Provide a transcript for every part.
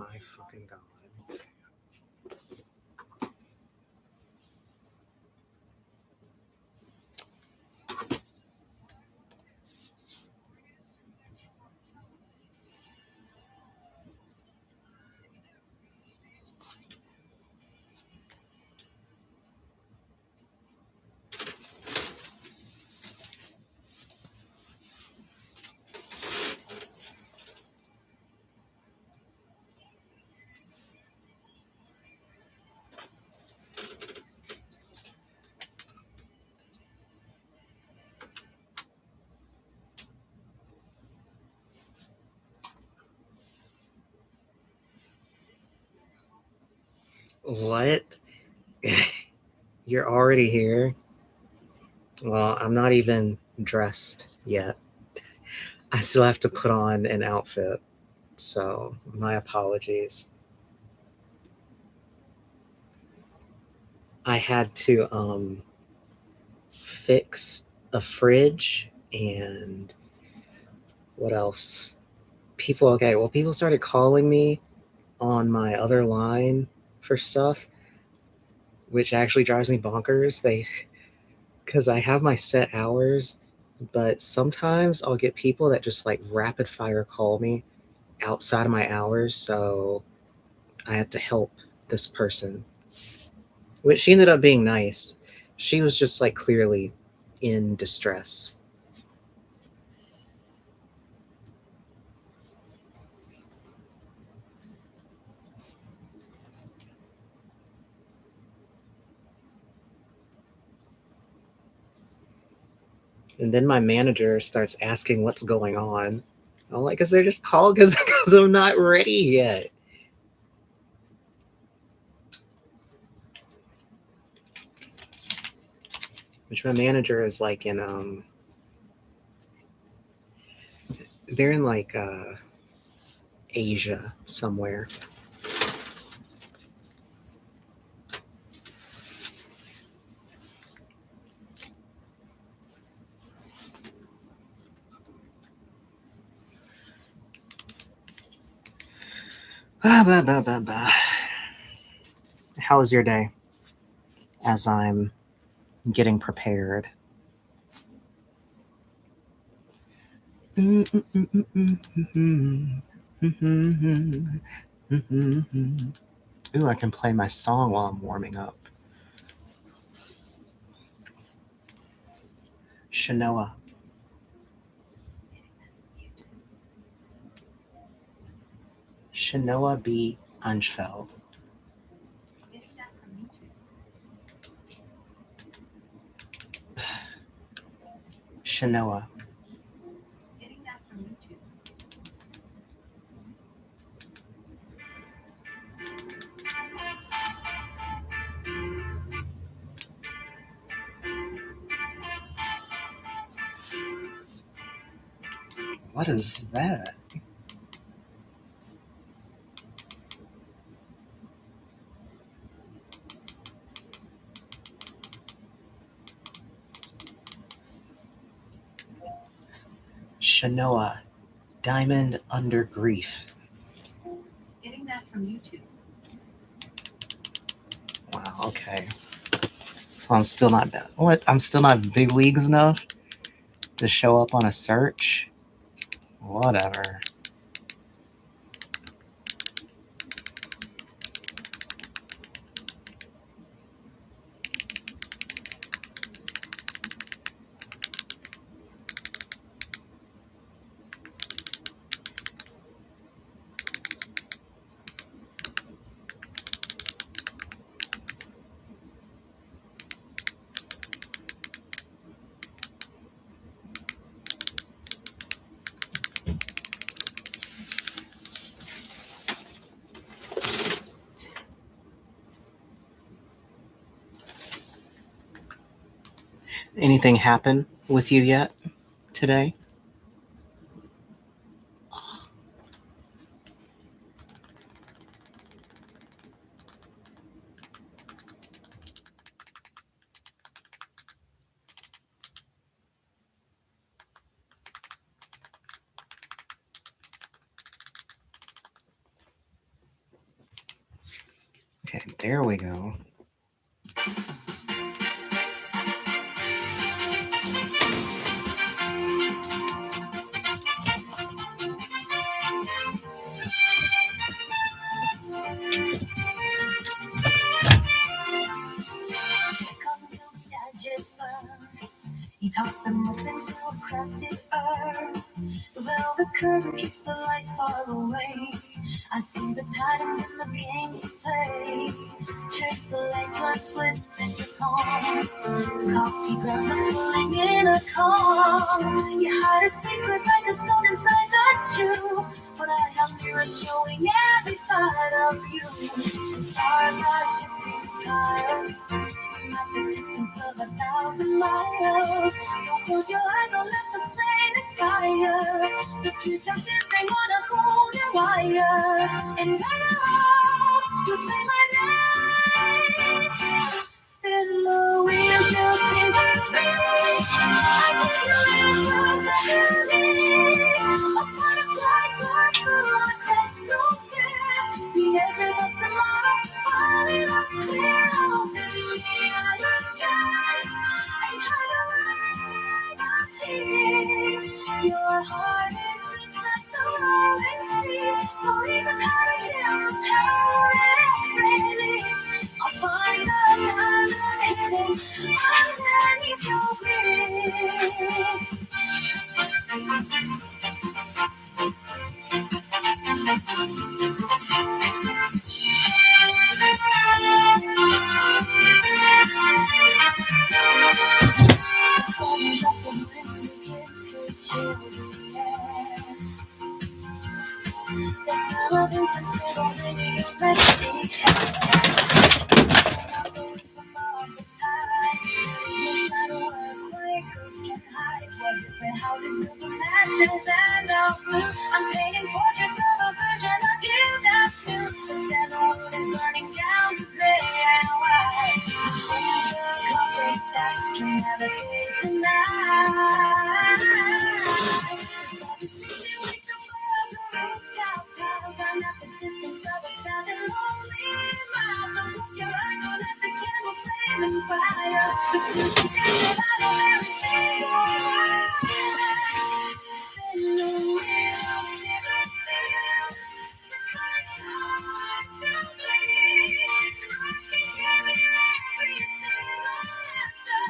my fucking god. What? You're already here? Well, I'm not even dressed yet. I still have to put on an outfit. So, my apologies. I had to fix a fridge and what else? People started calling me on my other line for stuff, which actually drives me bonkers. Because I have my set hours, but sometimes I'll get people that just like rapid fire call me outside of my hours, so I had to help this person, which she ended up being nice. She was just like clearly in distress. And then my manager starts asking what's going on. I'm like, because they're just called because I'm not ready yet. Which my manager is like in they're in like Asia somewhere. Bah, bah, bah, bah, bah. How was your day? As I'm getting prepared. Ooh, I can play my song while I'm warming up. Shanoa. Shanoa B. Anschfeld. Shanoa. What is that? Shanoa. Diamond Under Grief. Getting that from YouTube. Wow, okay. So I'm still not what? I'm still not big leagues enough to show up on a search? Whatever. Anything happen with you yet today? there we go. He tossed them up into a crafted urn. The velvet curtain keeps the light far away. I see the patterns in the games you play. Trace the lifelines split in your palm. Coffee grounds are swirling in a calm. You hide a secret like a stone inside the shoe. But I have mirrors showing every side of you. The stars are shifting tiles. At the distance of 1,000 miles. Don't close your eyes or let the flame expire. The future's dancing on a golden wire. And I know you say my name. Spin the wheel till seasons meet. I give you answers that you need. A butterfly soars through a crystal sphere. The edges of tomorrow falling up clear. Your heart is beats like the rolling sea. So even how to hear the power really. I'll find a diamond hidden underneath your the smell of incense tickles in your resting hand. From all the time, your shadow and quiet ghosts can hide. Where different houses built of ashes and of blue. I'm painting portraits of a version of you that's new. The sandalwood is burning down to gray and white. The copper stack can never be denied. I'm at the distance of 1,000 lonely miles. Don't look your eyes, don't let the candle flame and fire. The future's dancing out of everything. Spin the wheel, silver still. The colors start to bleed. I can hear every single answer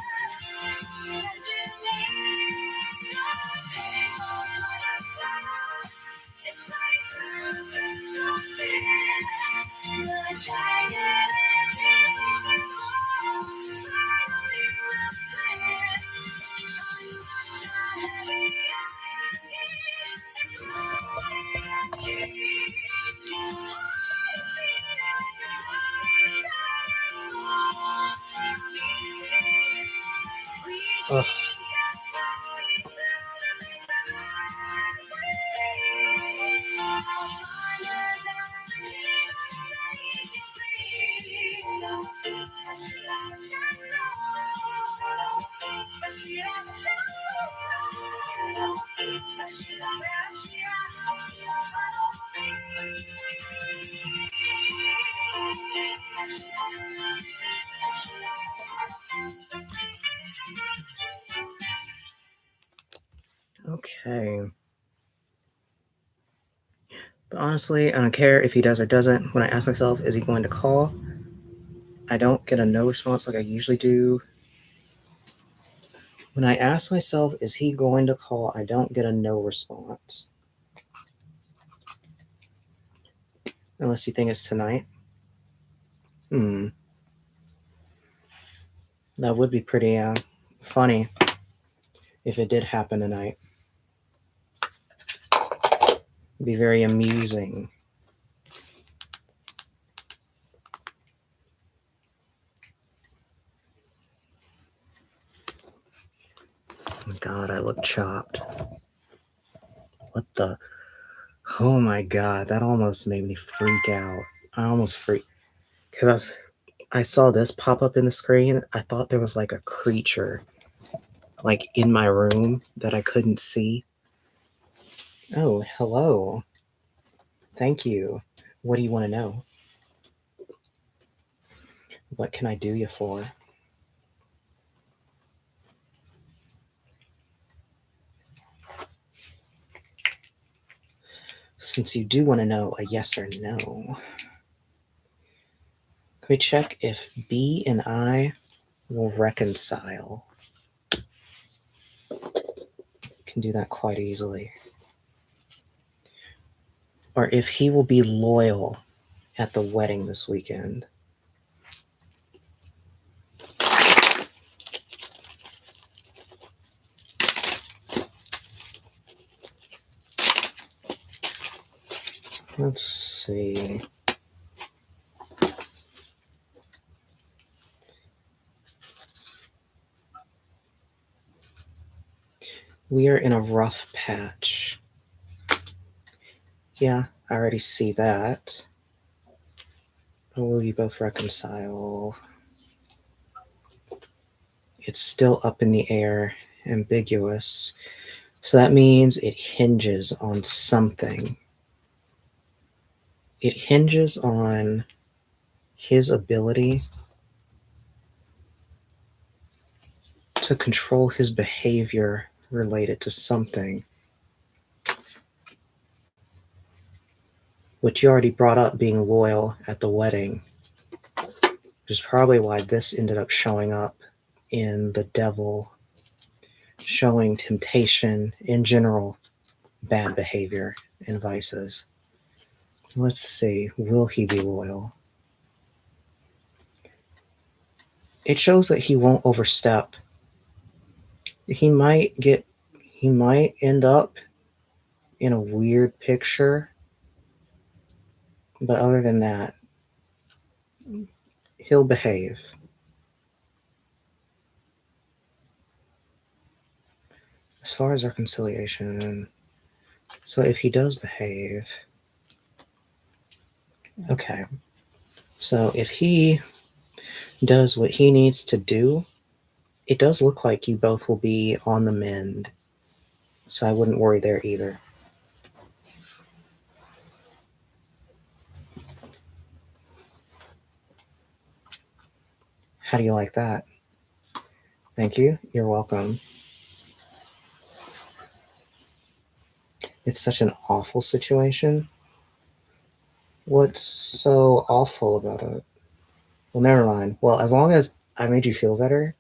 that you need. Your paper butterfly. It's like a crystal sphere. The giant edges of it all finally will clear. Unlock the heavy hanging. It's flowing at key. Heart is beating like a giant thunderstorm. We see. Ugh. Okay. But honestly, I don't care if he does or doesn't. When I ask myself, is he going to call? I don't get a no response like I usually do. When I ask myself, is he going to call? I don't get a no response. Unless you think it's tonight. That would be pretty funny if it did happen tonight. It'd be very amusing. Oh my God, I look chopped. What the? Oh my God, that almost made me freak out. I almost freaked. Because I saw this pop up in the screen. I thought there was like a creature like in my room that I couldn't see. Oh, hello. Thank you. What do you want to know? What can I do you for? Since you do want to know a yes or no, can we check if B and I will reconcile? Can do that quite easily. Or if he will be loyal at the wedding this weekend. Let's see. We are in a rough patch. Yeah, I already see that. But will you both reconcile? It's still up in the air, ambiguous. So that means it hinges on something. It hinges on his ability to control his behavior related to something. Which you already brought up, being loyal at the wedding, which is probably why this ended up showing up in the devil, showing temptation in general, bad behavior and vices. Let's see, will he be loyal? It shows that he won't overstep. He might end up in a weird picture, but other than that, he'll behave. As far as reconciliation, so if he does behave, okay. So if he does what he needs to do, it does look like you both will be on the mend. So I wouldn't worry there either. How do you like that? Thank you. You're welcome. It's such an awful situation. What's so awful about it? Well, never mind. Well, as long as I made you feel better,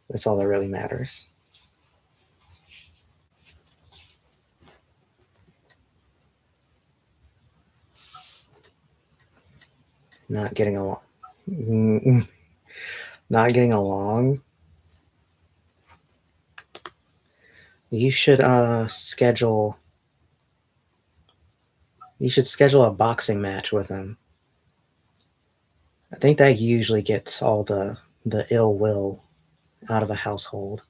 that's all that really matters. Not getting along. Not getting along. You should schedule. You should schedule a boxing match with him. I think that usually gets all the ill will out of a household.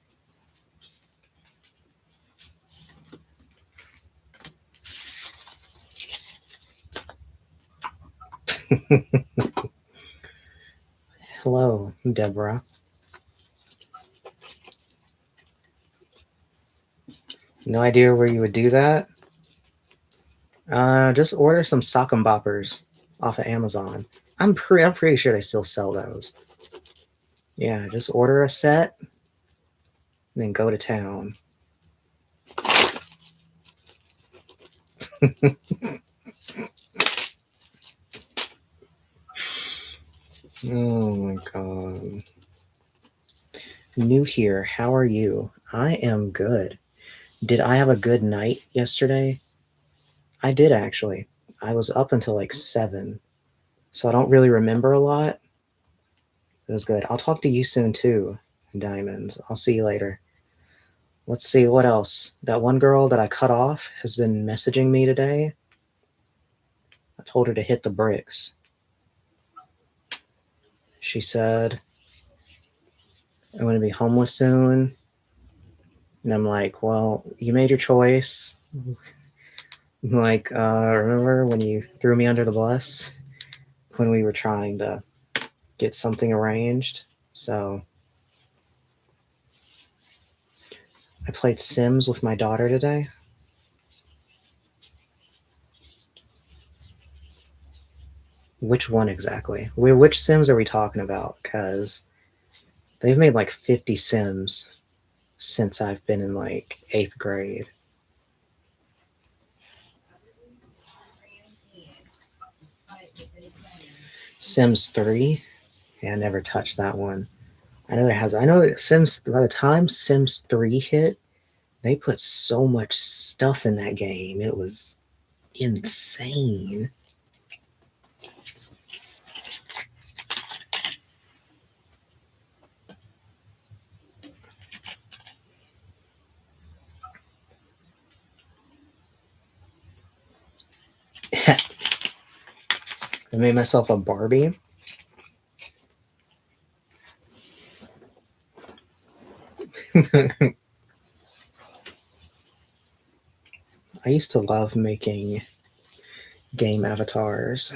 Hello, Deborah. No idea where you would do that? Just order some sock and boppers off of Amazon. I'm pretty sure they still sell those. Yeah, just order a set, and then go to town. Oh my god. New here. How are you? I am good. Did I have a good night yesterday? I did actually. I was up until like 7, so I don't really remember a lot. It was good. I'll talk to you soon too, Diamonds. I'll see you later. Let's see what else. That one girl that I cut off has been messaging me today. I told her to hit the bricks. She said, I'm going to be homeless soon. And I'm like, well, you made your choice. Like, remember when you threw me under the bus when we were trying to get something arranged? So I played Sims with my daughter today. Which one exactly? Which Sims are we talking about? Because they've made like 50 Sims since I've been in like 8th grade. Sims 3? Yeah, I never touched that one. I know that Sims, by the time Sims 3 hit, they put so much stuff in that game. It was insane. I made myself a Barbie. I used to love making game avatars.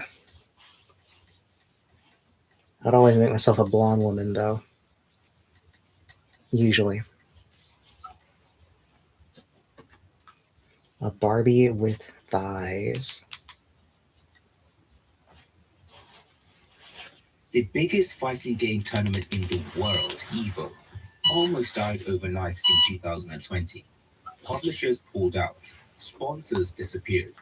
I'd always make myself a blonde woman, though. Usually. A Barbie with thighs. The biggest fighting game tournament in the world, EVO, almost died overnight in 2020. Publishers pulled out, sponsors disappeared.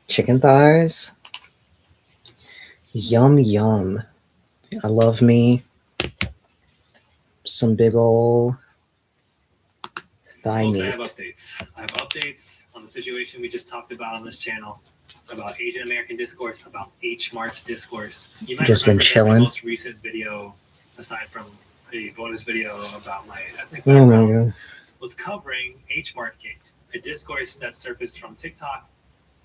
Chicken thighs. Yum yum. I love me some big ol' thigh Folks, meat. I have updates on the situation we just talked about on this channel, about Asian American discourse, about H March discourse. You might Just been remember that chilling. my most recent video, aside from a bonus video about my ethnic Oh my background, god. was covering H Mart Gate, a discourse that surfaced from TikTok,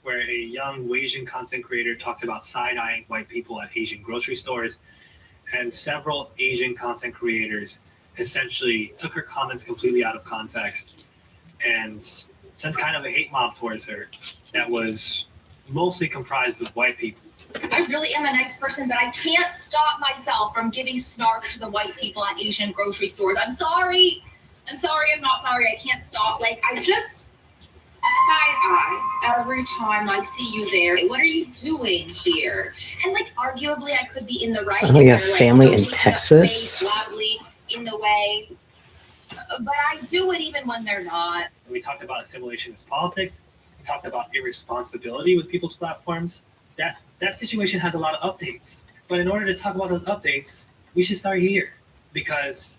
where a young Asian content creator talked about side-eyeing white people at Asian grocery stores, and several Asian content creators essentially took her comments completely out of context and sent kind of a hate mob towards her that was mostly comprised of white people. I really am a nice person, but I can't stop myself from giving snark to the white people at Asian grocery stores. I'm sorry. I'm not sorry. I can't stop. Like, I just side eye every time I see you there. What are you doing here? And like, arguably, I could be in the right. Oh, you have They're, like, family in taking up Texas? space loudly in the way. But I do it even when they're not. And we talked about assimilation as politics. We talked about irresponsibility with people's platforms. That situation has a lot of updates. But in order to talk about those updates, we should start here. Because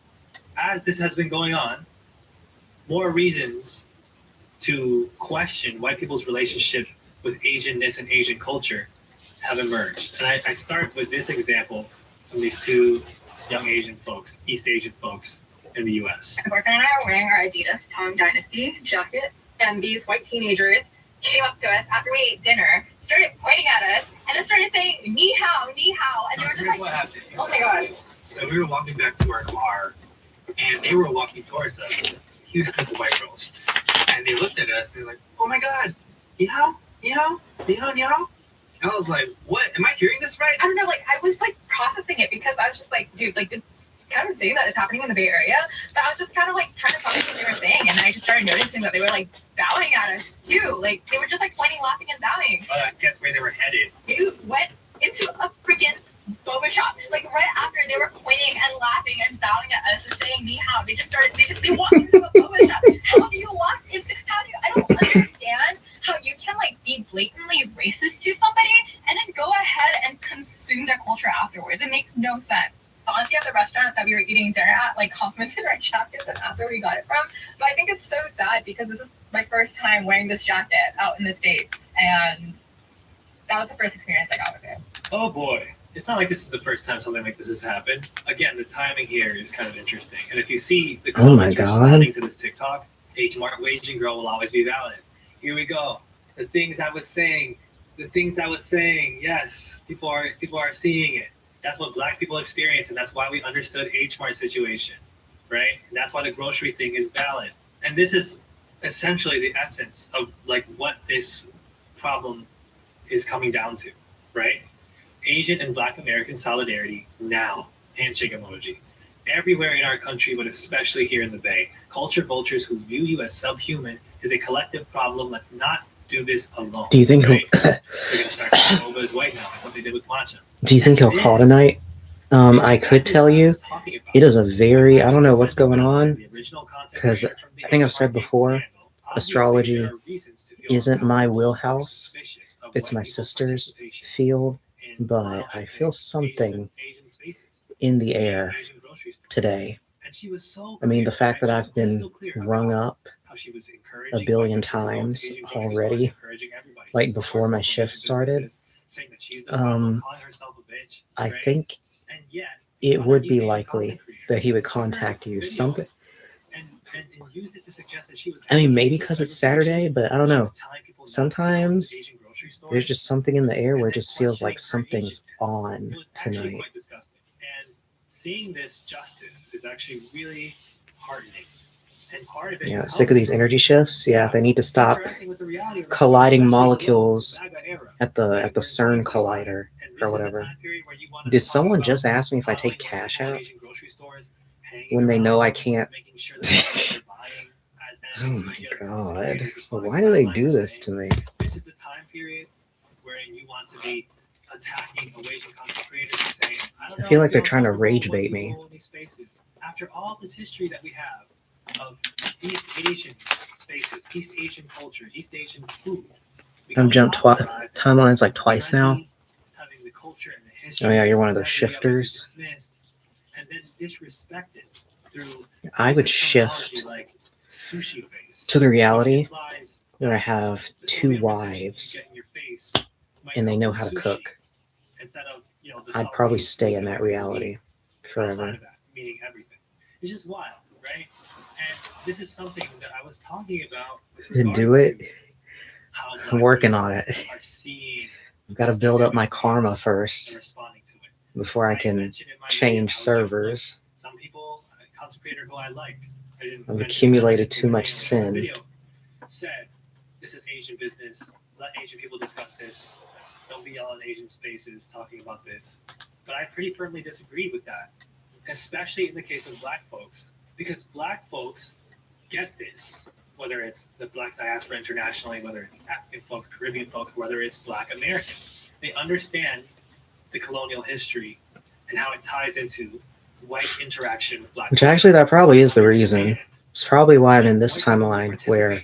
as this has been going on, more reasons to question white people's relationship with Asianness and Asian culture have emerged. And I start with this example from these two young Asian folks, East Asian folks in the US. My boyfriend and I are wearing our Adidas Tang Dynasty jacket, and these white teenagers came up to us after we ate dinner, started pointing at us, and then started saying, ni hao, and they were just like, What happened? oh my god. So we were walking back to our car, and they were walking towards us, huge group of white girls. And they looked at us, and they're like, oh my god, ni hao, ni hao, ni hao, ni hao. And I was like, what? Am I hearing this right? I don't know, like, I was like processing it because I was just like, dude, like, it's kind of insane that it's happening in the Bay Area. But I was just kind of like trying to process what they were saying, and then I just started noticing that they were like bowing at us too. Like, they were just like pointing, laughing, and bowing. But I guess where they were headed. They went into a freaking boba shop. Like, right after they were pointing and laughing and bowing at us and saying ni hao, they walked into a boba shop. How do you walk into, I don't understand how you can like be blatantly racist to somebody and then go ahead and consume their culture afterwards. It makes no sense. Honestly, at the restaurant that we were eating dinner at, like, complimented our jackets and asked where we got it from. But I think it's so sad because this was my first time wearing this jacket out in the States, and that was the first experience I got with it. Oh boy. It's not like this is the first time something like this has happened. Again, the timing here is kind of interesting. And if you see the Oh my comments God. responding to this TikTok, H Mart Asian girl will always be valid. Here we go. The things I was saying. Yes, people are seeing it. That's what Black people experience, and that's why we understood H Mart situation, right? And that's why the grocery thing is valid. And this is essentially the essence of like what this problem is coming down to, right? Asian and Black American solidarity now. Handshake emoji. Everywhere in our country, but especially here in the Bay, culture vultures who view you as subhuman is a collective problem that's not do this alone. Do you think right? he'll They're gonna start saying Boba is white now, like what they did with Matcha. do you think he'll call tonight? I could tell you it is a very, I don't know what's going on, because I think I've said before, astrology isn't my wheelhouse. It's my sister's field, but I feel something in the air today. I mean, the fact that I've been rung up a billion times already, like before my shift started, I think it would be likely that he would contact you. Something. I mean, maybe because it's Saturday, but I don't know. Sometimes there's just something in the air where it just feels like something's on tonight. And seeing this justice is actually really heartening. And part of it, Yeah, sick of these energy shifts. Yeah, they need to stop colliding molecules at the CERN collider or whatever. Did someone just ask me if I take cash out when they know I can't? Oh my god! Why do they do this to me? This is the time period wherein you want to be attacking Asian content creators and saying, I feel like they're trying to rage bait me. After all this history that we have of East Asian spaces, East Asian culture, East Asian food. I've jumped timelines like twice now. Oh yeah, you're one of those shifters. And then disrespected through I would shift to the reality where I have 2 wives and they know how to cook. I'd probably stay in that reality forever. Meaning everything. It's just wild, right? And this is something that I was talking about. And do it. I'm working on it. I've got to build up my karma first before I can change servers. Some people, content creator who I like, I've accumulated too much sin. Said, this is Asian business. Let Asian people discuss this. Don't be all in Asian spaces talking about this. But I pretty firmly disagree with that, especially in the case of Black folks, because Black folks get this, whether it's the Black diaspora internationally, whether it's African folks, Caribbean folks, whether it's Black Americans. They understand the colonial history and how it ties into white interaction with Black. Which actually, that probably is the reason. It's probably why I'm in this timeline where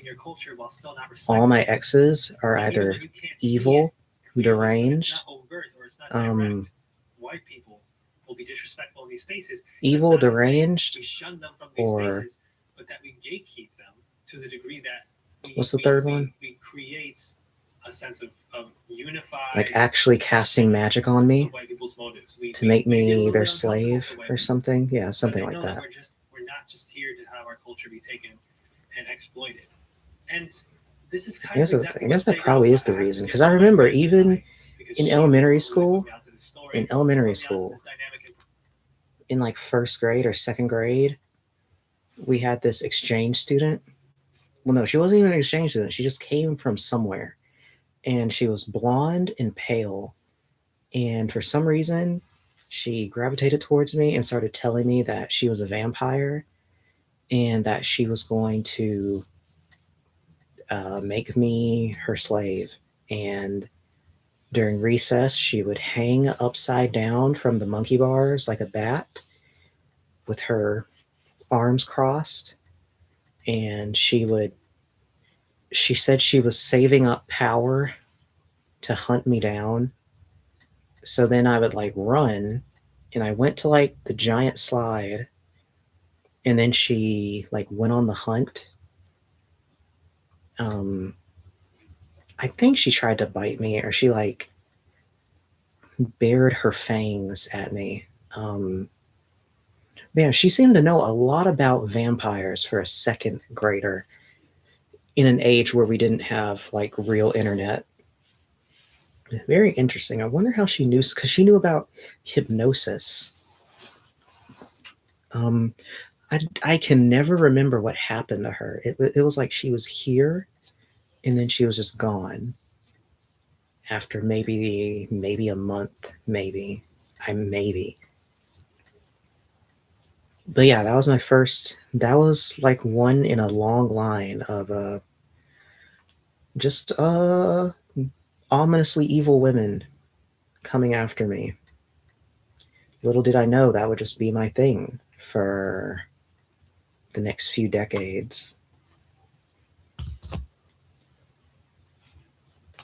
all my exes are either evil, deranged, white people will be disrespectful in these spaces. evil, deranged, We shun them from these or spaces, but that we gatekeep them to the degree that what's the third one? We create a sense of unified, Like actually casting magic on me white people's motives. to make we get a me little their bit uncomfortable slave with the or white something. Yeah, people, something but they like know that. we're not just here to have our culture be taken and exploited. And this is kind I guess, of I guess that probably is the reason. Because I remember even in elementary school, in like first grade or second grade, we had this exchange student. Well, no, she wasn't even an exchange student. She just came from somewhere. And she was blonde and pale. And for some reason, she gravitated towards me and started telling me that she was a vampire and that she was going to make me her slave. And during recess, she would hang upside down from the monkey bars like a bat with her arms crossed. And she said she was saving up power to hunt me down. So then I would like run, and I went to like the giant slide, and then she like went on the hunt. I think she tried to bite me, or she like bared her fangs at me. Man, she seemed to know a lot about vampires for a second grader in an age where we didn't have like real internet. Very interesting. I wonder how she knew, because she knew about hypnosis. I can never remember what happened to her. It was like she was here, and then she was just gone. After maybe a month, maybe. But yeah, that was my first. That was like one in a long line of just ominously evil women coming after me. Little did I know that would just be my thing for the next few decades.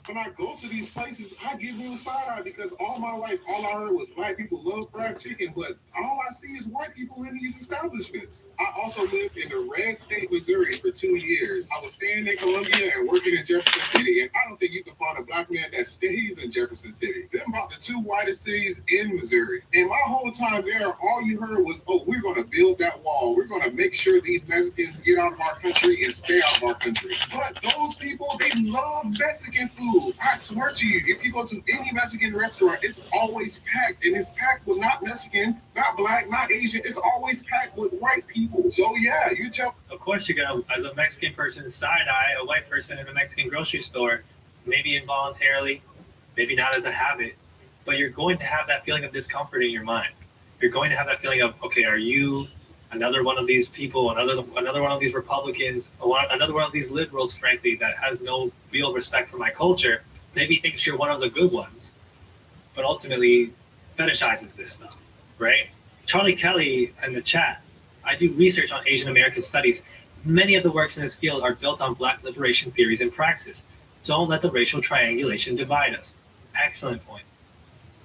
When I go to these places, I give them a side eye because all my life, all I heard was black people love fried chicken, but all I see is white people in these establishments. I also lived in the red state, Missouri for 2 years. I was staying in Columbia and working in Jefferson City, and I don't think you can find a black man that stays in Jefferson City. They're about the 2 whitest cities in Missouri. And my whole time there, all you heard was, oh, we're going to build that wall. We're going to make sure these Mexicans get out of our country and stay out of our country. But those people, they love Mexican food. I swear to you, if you go to any Mexican restaurant, it's always packed. And it's packed with not Mexican, not black, not Asian. It's always packed with white people. So yeah, you tell. Of course, you're gonna, as a Mexican person, side eye a white person in a Mexican grocery store, maybe involuntarily, maybe not as a habit, but you're going to have that feeling of discomfort in your mind. You're going to have that feeling of, okay, are you another one of these people, another one of these Republicans, another one of these liberals, frankly, that has no real respect for my culture, maybe thinks you're one of the good ones, but ultimately fetishizes this stuff, right? Charlie Kelly in the chat, I do research on Asian American studies. Many of the works in this field are built on Black liberation theories and praxis. Don't let the racial triangulation divide us. Excellent point.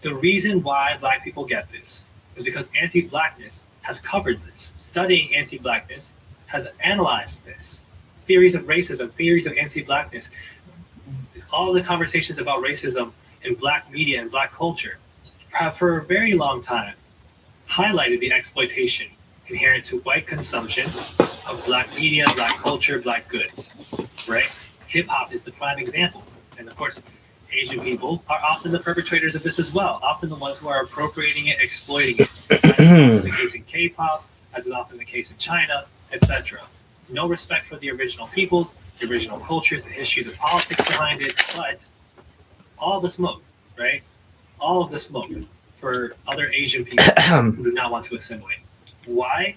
The reason why Black people get this is because anti-Blackness has covered this. Studying anti-Blackness has analyzed this. Theories of racism, theories of anti-Blackness, all the conversations about racism in Black media and Black culture have for a very long time highlighted the exploitation inherent to white consumption of Black media, Black culture, Black goods, right? Hip-hop is the prime example. And of course, Asian people are often the perpetrators of this as well, often the ones who are appropriating it, exploiting it. As is often the case in K-pop, as is often the case in China, etc. No respect for the original peoples, the original cultures, the history, the politics behind it, but all the smoke, right? All of the smoke for other Asian people who do not want to assimilate. Why?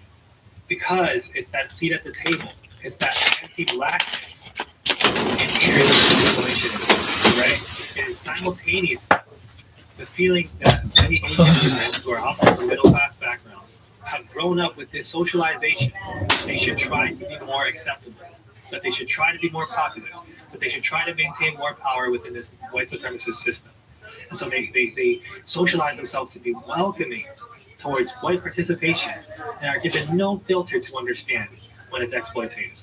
Because it's that seat at the table. It's that anti-Blackness inherent in the assimilation, right? It is simultaneous the feeling that many Asian immigrants who are often from middle-class backgrounds have grown up with this socialization. They should try to be more acceptable, that they should try to be more popular, that they should try to maintain more power within this white supremacist system. And so they socialize themselves to be welcoming towards white participation and are given no filter to understand when it's exploitative.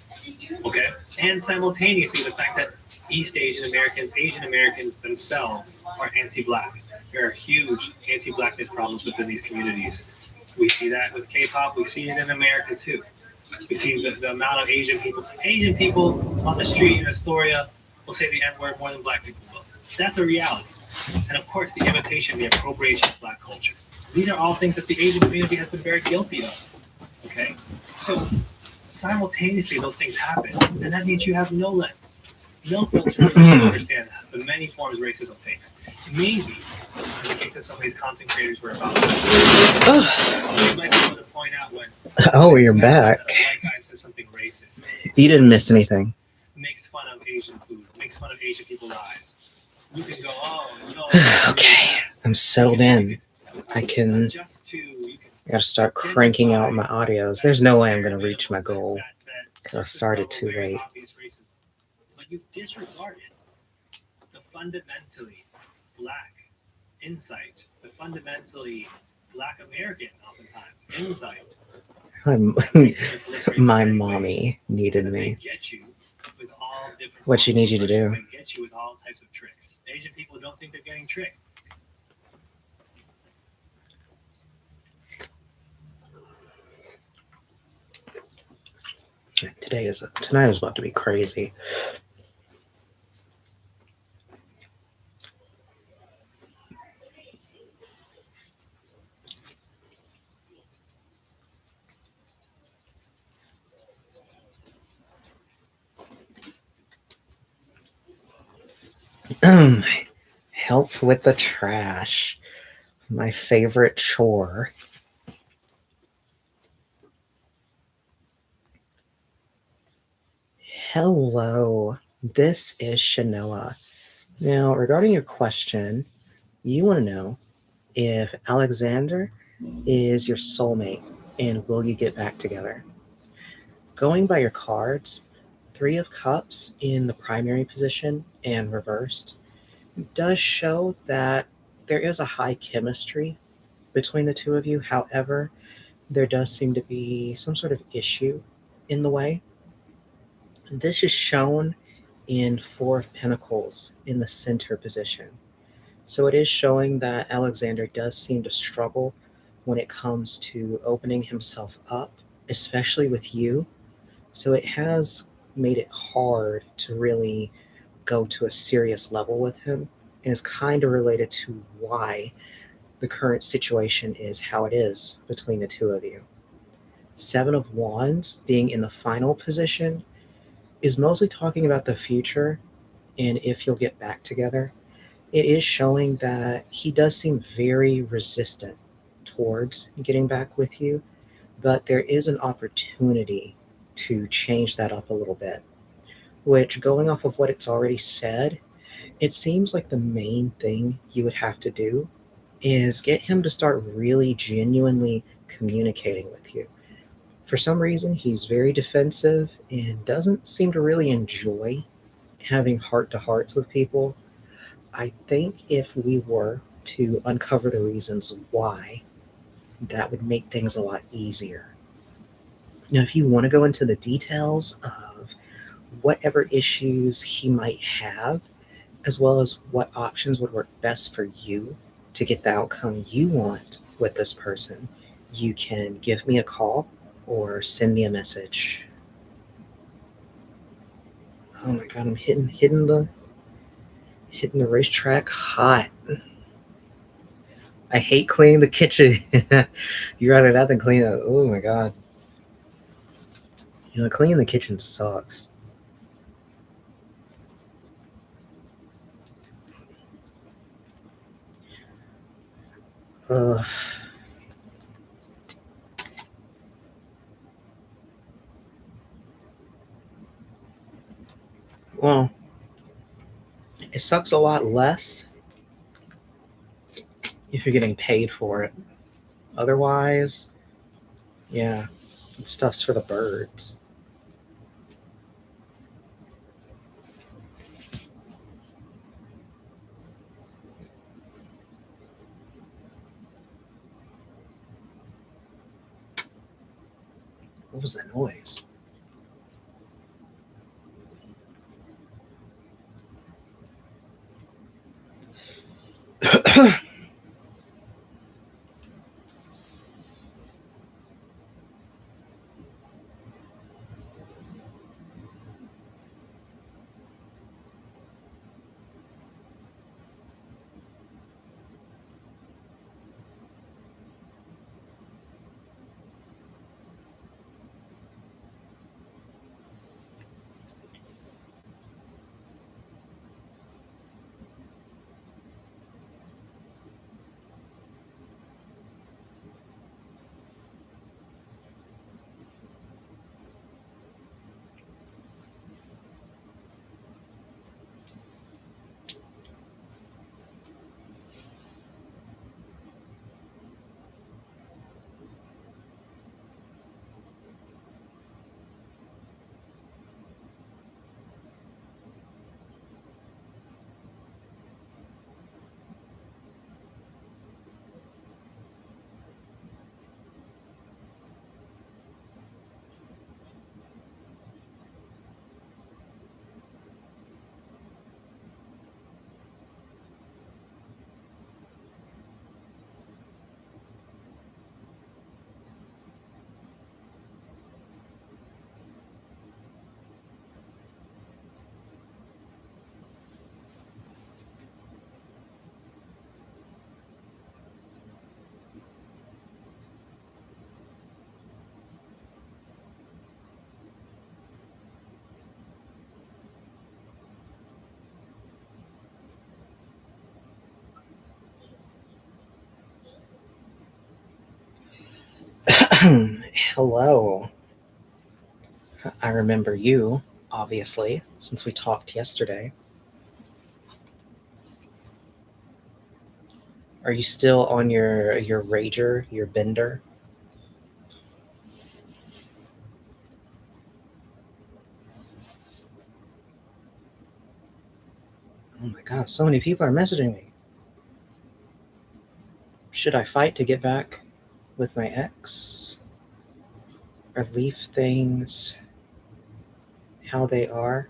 Okay? And simultaneously, the fact that East Asian Americans themselves are anti-Black. There are huge anti-Blackness problems within these communities. We see that with K-pop. We see it in America too. We see the amount of Asian people on the street in Astoria will say the N-word more than Black people will. That's a reality. And of course, the imitation, the appropriation of Black culture. These are all things that the Asian community has been very guilty of. Okay? So simultaneously, those things happen. And that means you have no lens, no filter to understand the many forms racism takes. Maybe, in the case of some of these content creators we're about to, you might be able to point out when you're back. A white guy says something racist. You didn't miss anything. Makes fun of Asian food, makes fun of Asian people's eyes. You can go, oh, no. Okay, I'm settled in. I can. I gotta start cranking out my audios. There's no way I'm gonna reach my goal because I started too late. But you've disregarded the fundamentally Black insight, the fundamentally Black American, oftentimes, insight. My mommy needed me. What she needs you to do? Get you with all types of tricks. Asian people don't think they're getting tricked. Tonight is about to be crazy. Help with the trash. My favorite chore. Hello. This is Shanoa. Now, regarding your question, you want to know if Alexander is your soulmate and will you get back together? Going by your cards, Three of Cups in the primary position and reversed does show that there is a high chemistry between the two of you. However, there does seem to be some sort of issue in the way. This is shown in Four of Pentacles in the center position. So it is showing that Alexander does seem to struggle when it comes to opening himself up, especially with you. So it has made it hard to really go to a serious level with him, and is kind of related to why the current situation is how it is between the two of you. Seven of Wands being in the final position is mostly talking about the future and if you'll get back together. It is showing that he does seem very resistant towards getting back with you, but there is an opportunity to change that up a little bit. Which, going off of what it's already said, it seems like the main thing you would have to do is get him to start really genuinely communicating with you. For some reason, he's very defensive and doesn't seem to really enjoy having heart to hearts with people. I think if we were to uncover the reasons why, that would make things a lot easier. Now, if you want to go into the details of whatever issues he might have, as well as what options would work best for you to get the outcome you want with this person, you can give me a call or send me a message. Oh my god, I'm hitting the racetrack hot. I hate cleaning the kitchen. You rather that than clean it. Oh my god. Cleaning the kitchen sucks. Uh, well, it sucks a lot less if you're getting paid for it. Otherwise, yeah, stuff's for the birds. What was that noise? Hello. I remember you. obviously, since we talked yesterday. Are you still on your rager, your bender? Oh my god, so many people are messaging me. Should I fight to get back with my ex? Or leave things how they are?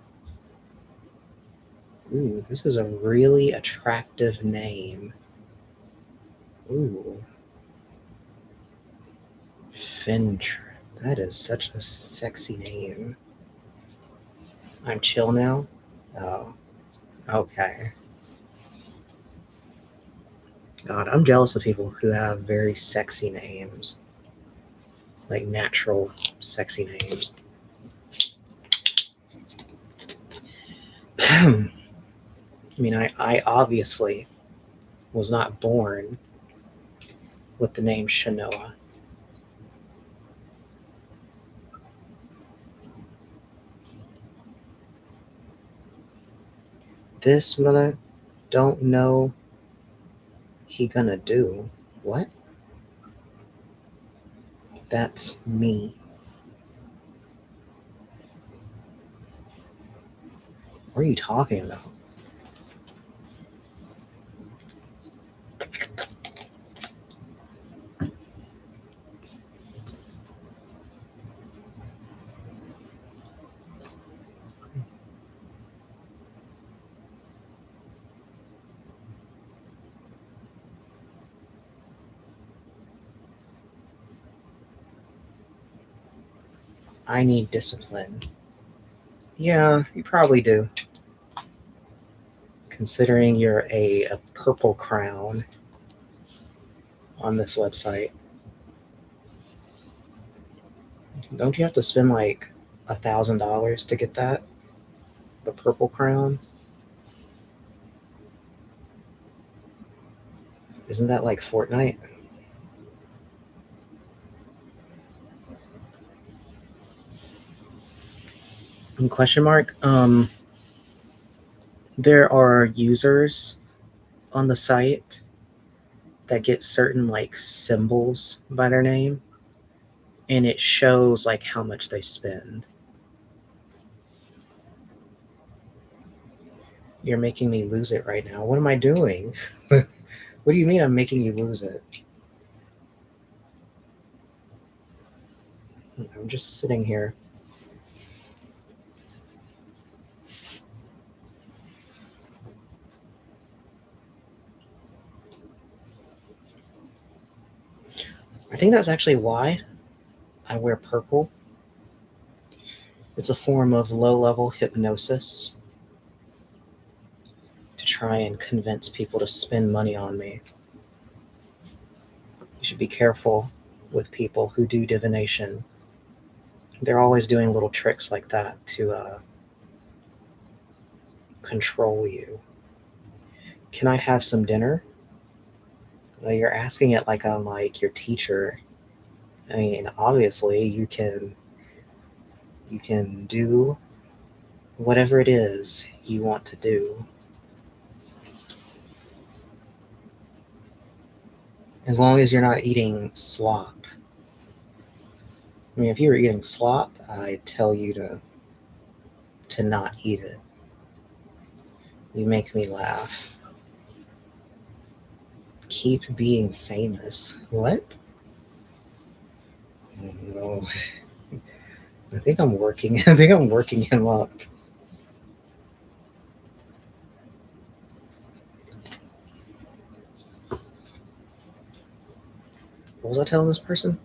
Ooh, this is a really attractive name. Ooh. Fintra. That is such a sexy name. I'm chill now? Oh, okay. God, I'm jealous of people who have very sexy names. Like natural, sexy names. I mean, I obviously was not born with the name Shanoa. This mother don't know he gonna do. What? That's me. What are you talking about? I need discipline. Yeah, you probably do. Considering you're a purple crown on this website. Don't you have to spend like $1,000 to get that? The purple crown? Isn't that like Fortnite? Question mark. There are users on the site that get certain like symbols by their name, and it shows like how much they spend. You're making me lose it right now. What am I doing? What do you mean I'm making you lose it? I'm just sitting here. I think that's actually why I wear purple. It's a form of low-level hypnosis to try and convince people to spend money on me. You should be careful with people who do divination. They're always doing little tricks like that to control you. Can I have some dinner? Well, you're asking it like I'm like your teacher. I mean, obviously you can do whatever it is you want to do. As long as you're not eating slop. I mean, if you were eating slop, I'd tell you to not eat it. You make me laugh. Keep being famous. What? No. I think I'm working. I think I'm working him up. What was I telling this person?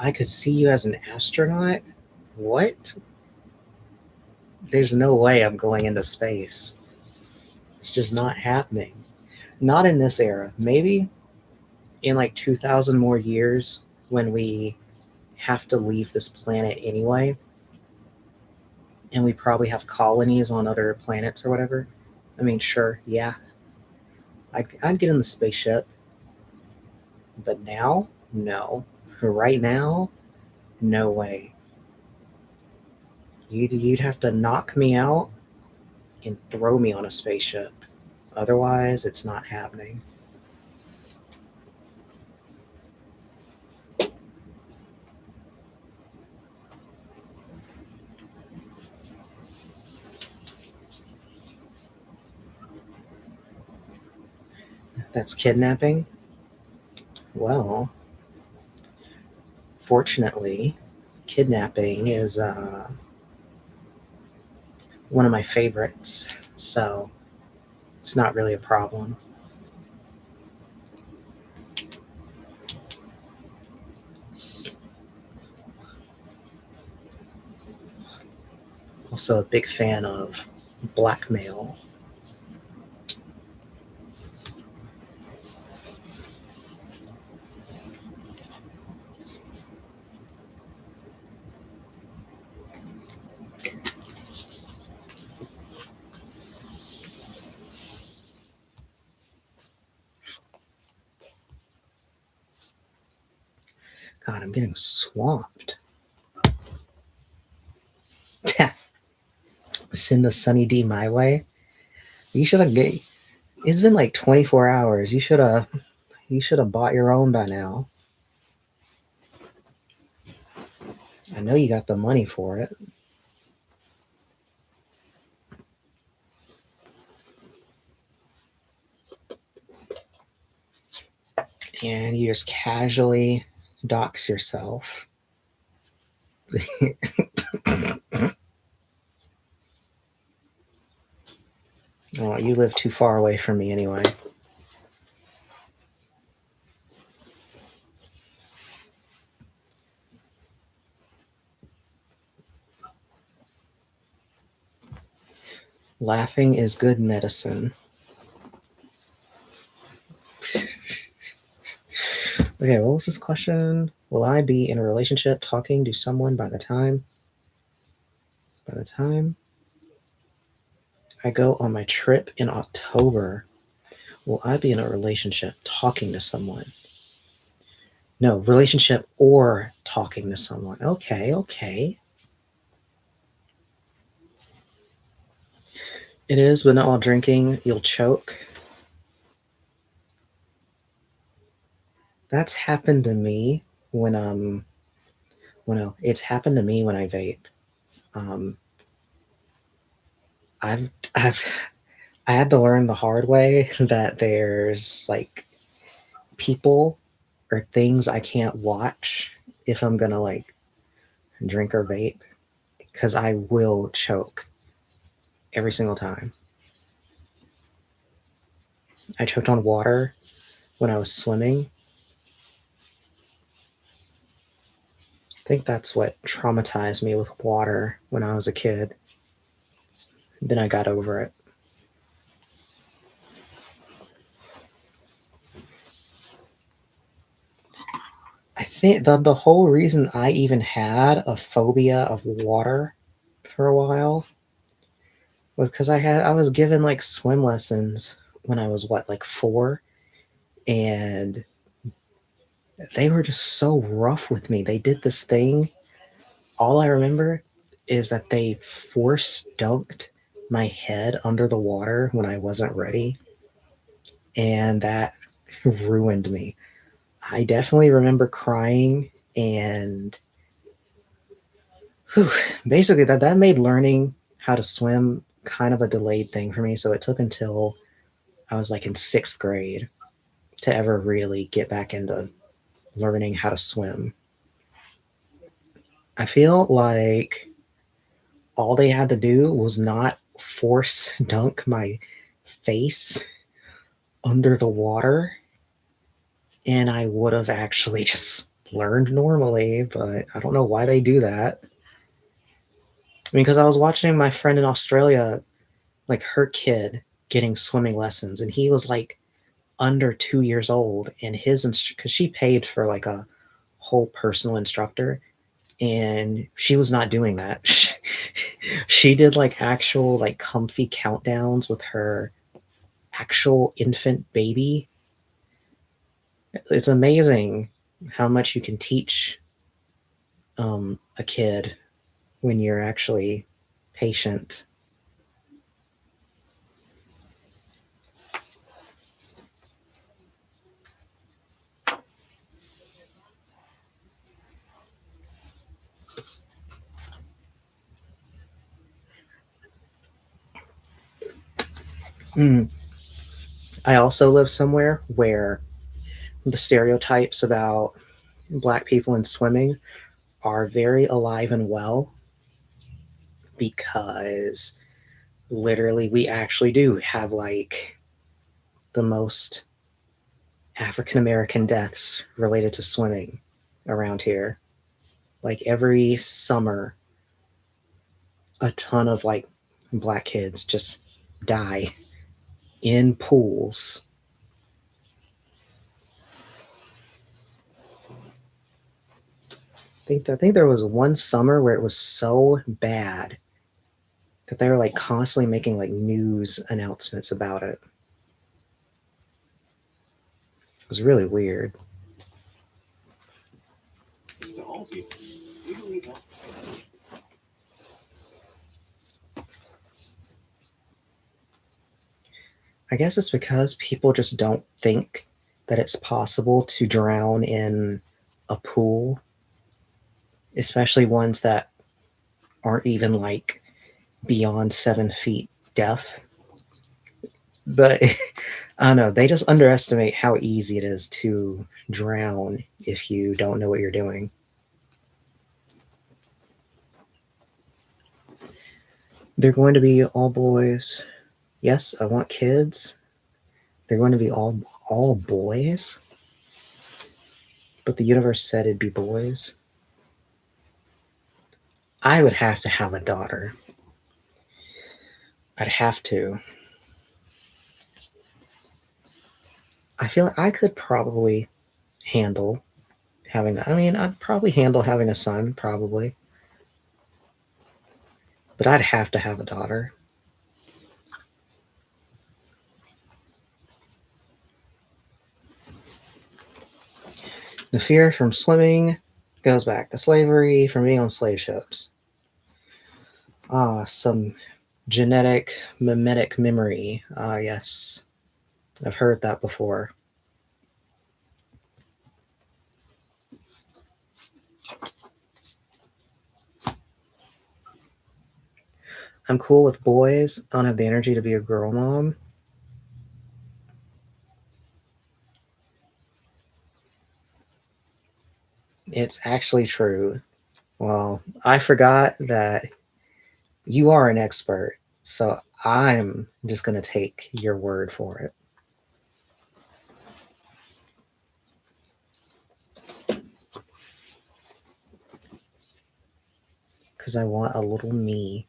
I could see you as an astronaut? What? There's no way I'm going into space. It's just not happening. Not in this era. Maybe in like 2,000 more years when we have to leave this planet anyway, and we probably have colonies on other planets or whatever. I mean, sure, yeah. I'd get in the spaceship. But now, no. Right now, no way. You'd have to knock me out and throw me on a spaceship. Otherwise, it's not happening. That's kidnapping? Well, fortunately, kidnapping is one of my favorites, so it's not really a problem. Also a big fan of blackmail. God, I'm getting swamped. Send the Sunny D my way. You should have. It's been like 24 hours. You should have bought your own by now. I know you got the money for it. And you just casually dox yourself. Oh, you live too far away from me anyway. Laughing is good medicine. Okay, what was this question? Will I be in a relationship talking to someone by the time I go on my trip in October? Will I be in a relationship talking to someone? No, relationship or talking to someone. Okay. It is, but not while drinking. You'll choke. That's happened to me when it's happened to me when I vape. I had to learn the hard way that there's like people or things I can't watch if I'm gonna like drink or vape, because I will choke every single time. I choked on water when I was swimming. I think that's what traumatized me with water when I was a kid. Then I got over it. I think the whole reason I even had a phobia of water for a while was because I was given like swim lessons when I was like 4, and they were just so rough with me. They did this thing. All I remember is that they force dunked my head under the water when I wasn't ready, and that ruined me. I definitely remember crying, and basically that made learning how to swim kind of a delayed thing for me. So it took until I was like in 6th grade to ever really get back into learning how to swim. I feel like all they had to do was not force dunk my face under the water, and I would have actually just learned normally, but I don't know why they do that. I mean, because I was watching my friend in Australia, like her kid getting swimming lessons, and he was like under 2 years old, and his because she paid for like a whole personal instructor, and she was not doing that. She did like actual like comfy countdowns with her actual infant baby. It's amazing how much you can teach a kid when you're actually patient. I also live somewhere where the stereotypes about black people in swimming are very alive and well, because literally we actually do have like the most African American deaths related to swimming around here. Like every summer, a ton of like black kids just die in pools. I think there was one summer where it was so bad that they were like constantly making like news announcements about it. It was really weird. It's to all people. You believe that? I guess it's because people just don't think that it's possible to drown in a pool, especially ones that aren't even like beyond 7 feet depth. But I don't know, they just underestimate how easy it is to drown if you don't know what you're doing. They're going to be all boys. Yes, I want kids. They're going to be all boys. But the universe said it'd be boys. I would have to have a daughter. I'd have to. I feel like I could probably handle I'd probably handle having a son, probably. But I'd have to have a daughter. The fear from swimming goes back to slavery, from being on slave ships. Some genetic mimetic memory. Yes. I've heard that before. I'm cool with boys. I don't have the energy to be a girl mom. It's actually true. Well, I forgot that you are an expert, so I'm just going to take your word for it. Because I want a little me.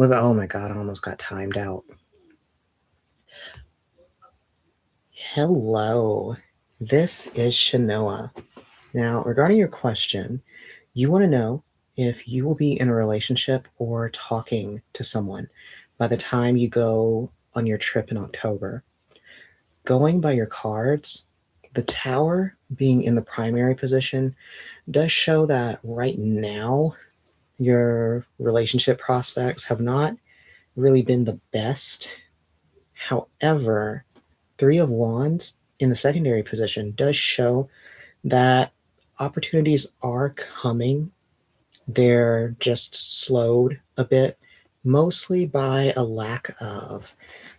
Oh my god, I almost got timed out. Hello, this is Shanoa. Now, regarding your question, you want to know if you will be in a relationship or talking to someone by the time you go on your trip in October. Going by your cards, the Tower being in the primary position does show that right now your relationship prospects have not really been the best. However, Three of Wands in the secondary position does show that opportunities are coming. They're just slowed a bit, mostly by a lack of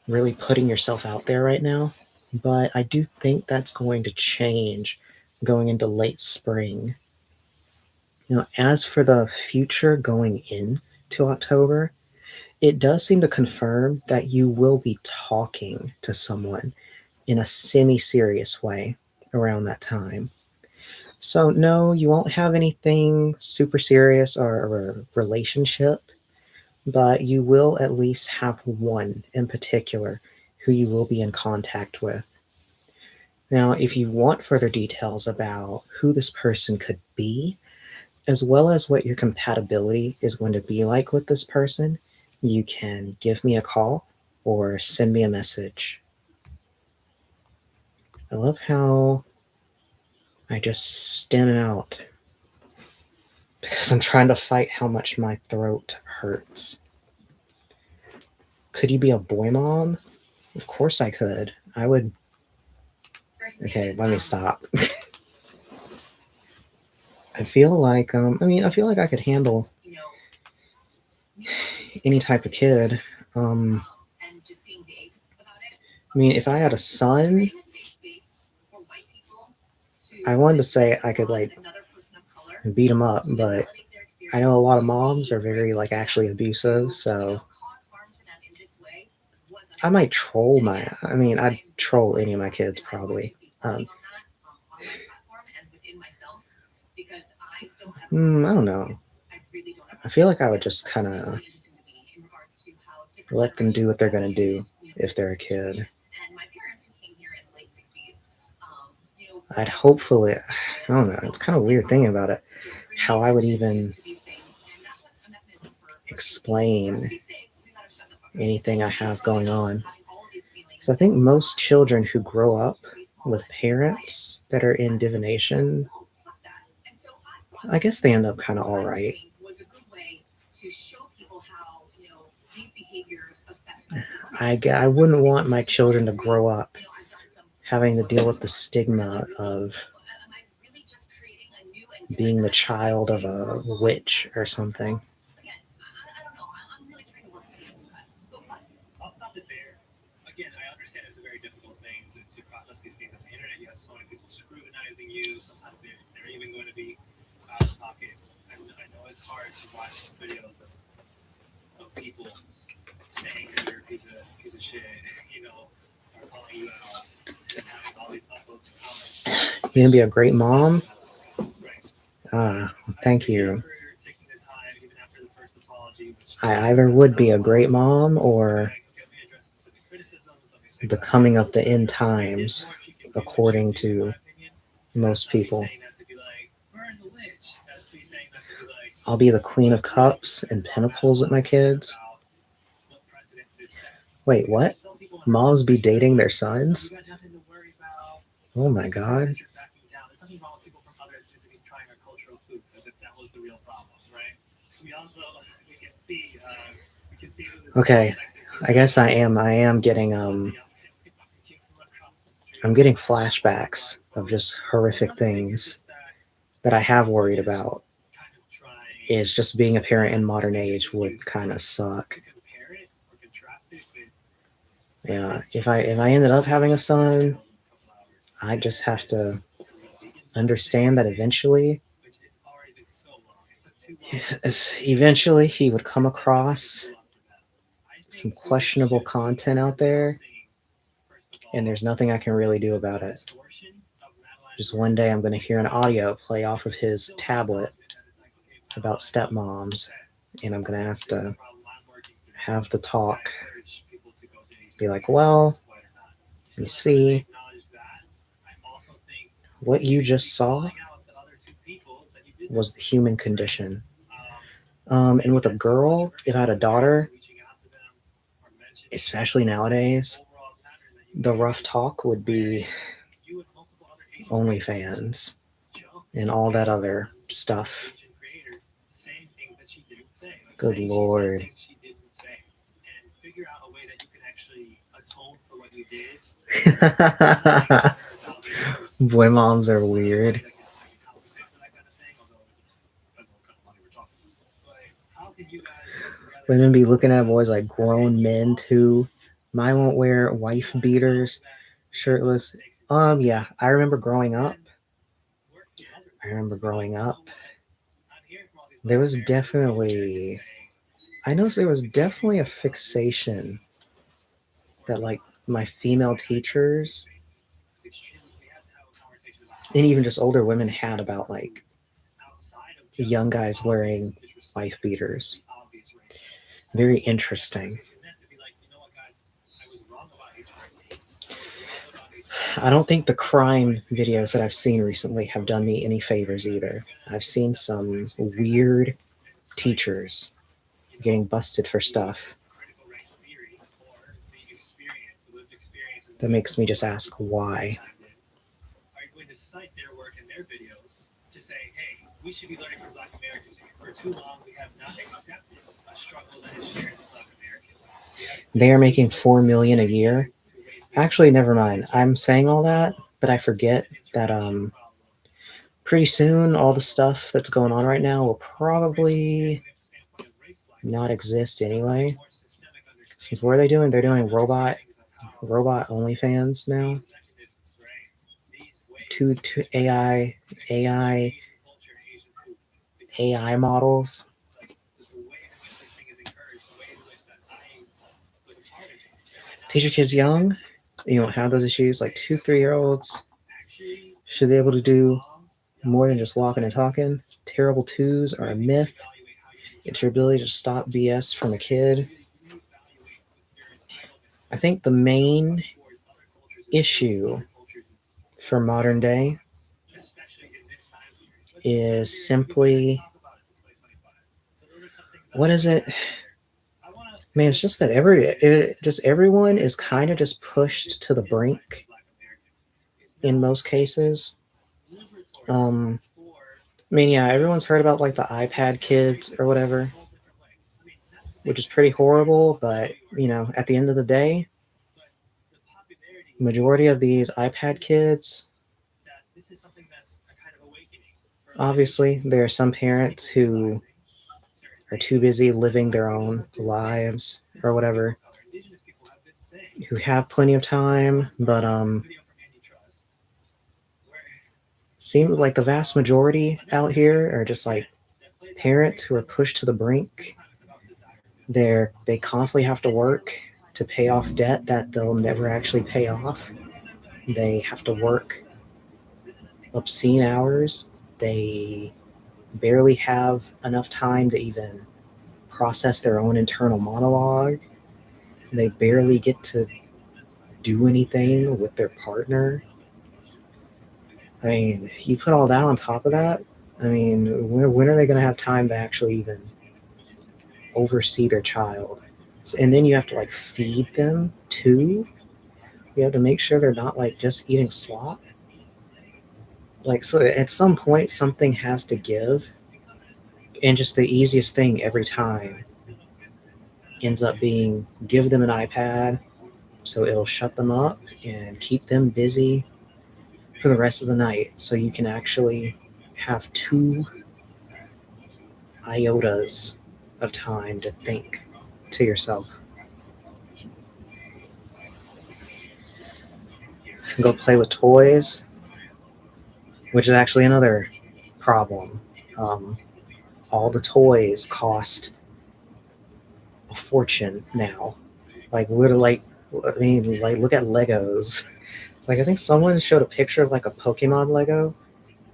really putting yourself out there right now. But I do think that's going to change going into late spring. As for the future going into October, it does seem to confirm that you will be talking to someone in a semi-serious way around that time. So no, you won't have anything super serious or a relationship, but you will at least have one in particular who you will be in contact with. Now, if you want further details about who this person could be, as well as what your compatibility is going to be like with this person, you can give me a call or send me a message. I love how I just stem out because I'm trying to fight how much my throat hurts. Could you be a boy mom? Of course I could. I would. Okay, let me stop. I feel like I feel like I could handle any type of kid. If I had a son, I wanted to say I could like beat him up, but I know a lot of moms are very like actually abusive, so I might troll I'd troll any of my kids probably. I don't know. I feel like I would just kind of let them do what they're going to do if they're a kid. I'd hopefully, I don't know, it's kind of a weird thing about it, how I would even explain anything I have going on. So I think most children who grow up with parents that are in divination, I guess they end up kind of all right. I wouldn't want my children to grow up having to deal with the stigma of being the child of a witch or something. I'll stop it there. Again, I understand it's a very difficult thing to process these things on the internet. You have so many people scrutinizing you. Sometimes they're even going to be out of pocket. I know it's hard to watch videos of people saying that you're a piece of shit, or calling you out and having all these upvotes and comments. You're gonna be a great mom. Right. Thank you. For taking the time, even after the first apology, I either would be a great mom or the coming of the end times, according to most people. I'll be the Queen of Cups and Pentacles with my kids. Wait, what? Moms be dating their sons? Oh my god. Okay, I guess I am getting I'm getting flashbacks of just horrific things that I have worried about. Is just being a parent in modern age would kind of suck. Yeah, if I ended up having a son, I just have to understand that eventually he would come across some questionable content out there, and there's nothing I can really do about it. Just one day I'm going to hear an audio play off of his tablet about stepmoms, and I'm going to have the talk. Be like, well, you see, what you just saw was the human condition. And with a girl, if I had a daughter, especially nowadays, the rough talk would be OnlyFans and all that other stuff. Good Lord. Boy moms are weird. Women be looking at boys like grown men too. Mine won't wear wife beaters, shirtless. Yeah, I remember growing up. There was definitely I noticed there was definitely a fixation that like my female teachers and even just older women had about like young guys wearing wife beaters. Very interesting. I don't think the crime videos that I've seen recently have done me any favors either. I've seen some weird teachers getting busted for stuff that makes me just ask why. Are going to cite their work and their videos to say, hey, we should be learning from Black Americans. For too long, we have not accepted a struggle that is shared with Black Americans. They are making $4 million a year. Actually, never mind. I'm saying all that, but I forget that pretty soon all the stuff that's going on right now will probably not exist anyway. Since what are they doing? They're doing robot OnlyFans now. Two AI models. Teach your kids young. You don't have those issues. Like 2-3-year-olds should be able to do more than just walking and talking. Terrible twos are a myth. It's your ability to stop BS from a kid. I think the main issue for modern day is simply, what is it? Man, it's just that everyone is kind of just pushed to the brink in most cases. I mean, yeah, everyone's heard about like the iPad kids or whatever, which is pretty horrible, but you know, at the end of the day, majority of these iPad kids, obviously, there are some parents who are too busy living their own lives or whatever, who have plenty of time, but seems like the vast majority out here are just like parents who are pushed to the brink. They constantly have to work to pay off debt that they'll never actually pay off. They have to work obscene hours. They barely have enough time to even process their own internal monologue. They barely get to do anything with their partner. I mean, you put all that on top of that, I mean, when are they going to have time to actually even oversee their child? And then you have to like feed them too. You have to make sure they're not like just eating slop. Like, so at some point, something has to give. And just the easiest thing every time ends up being give them an iPad so it'll shut them up and keep them busy for the rest of the night, so you can actually have 2 iotas of time to think to yourself. Go play with toys, which is actually another problem. All the toys cost a fortune now. Like, literally, I mean, like, look at Legos. Like, I think someone showed a picture of like a Pokemon Lego,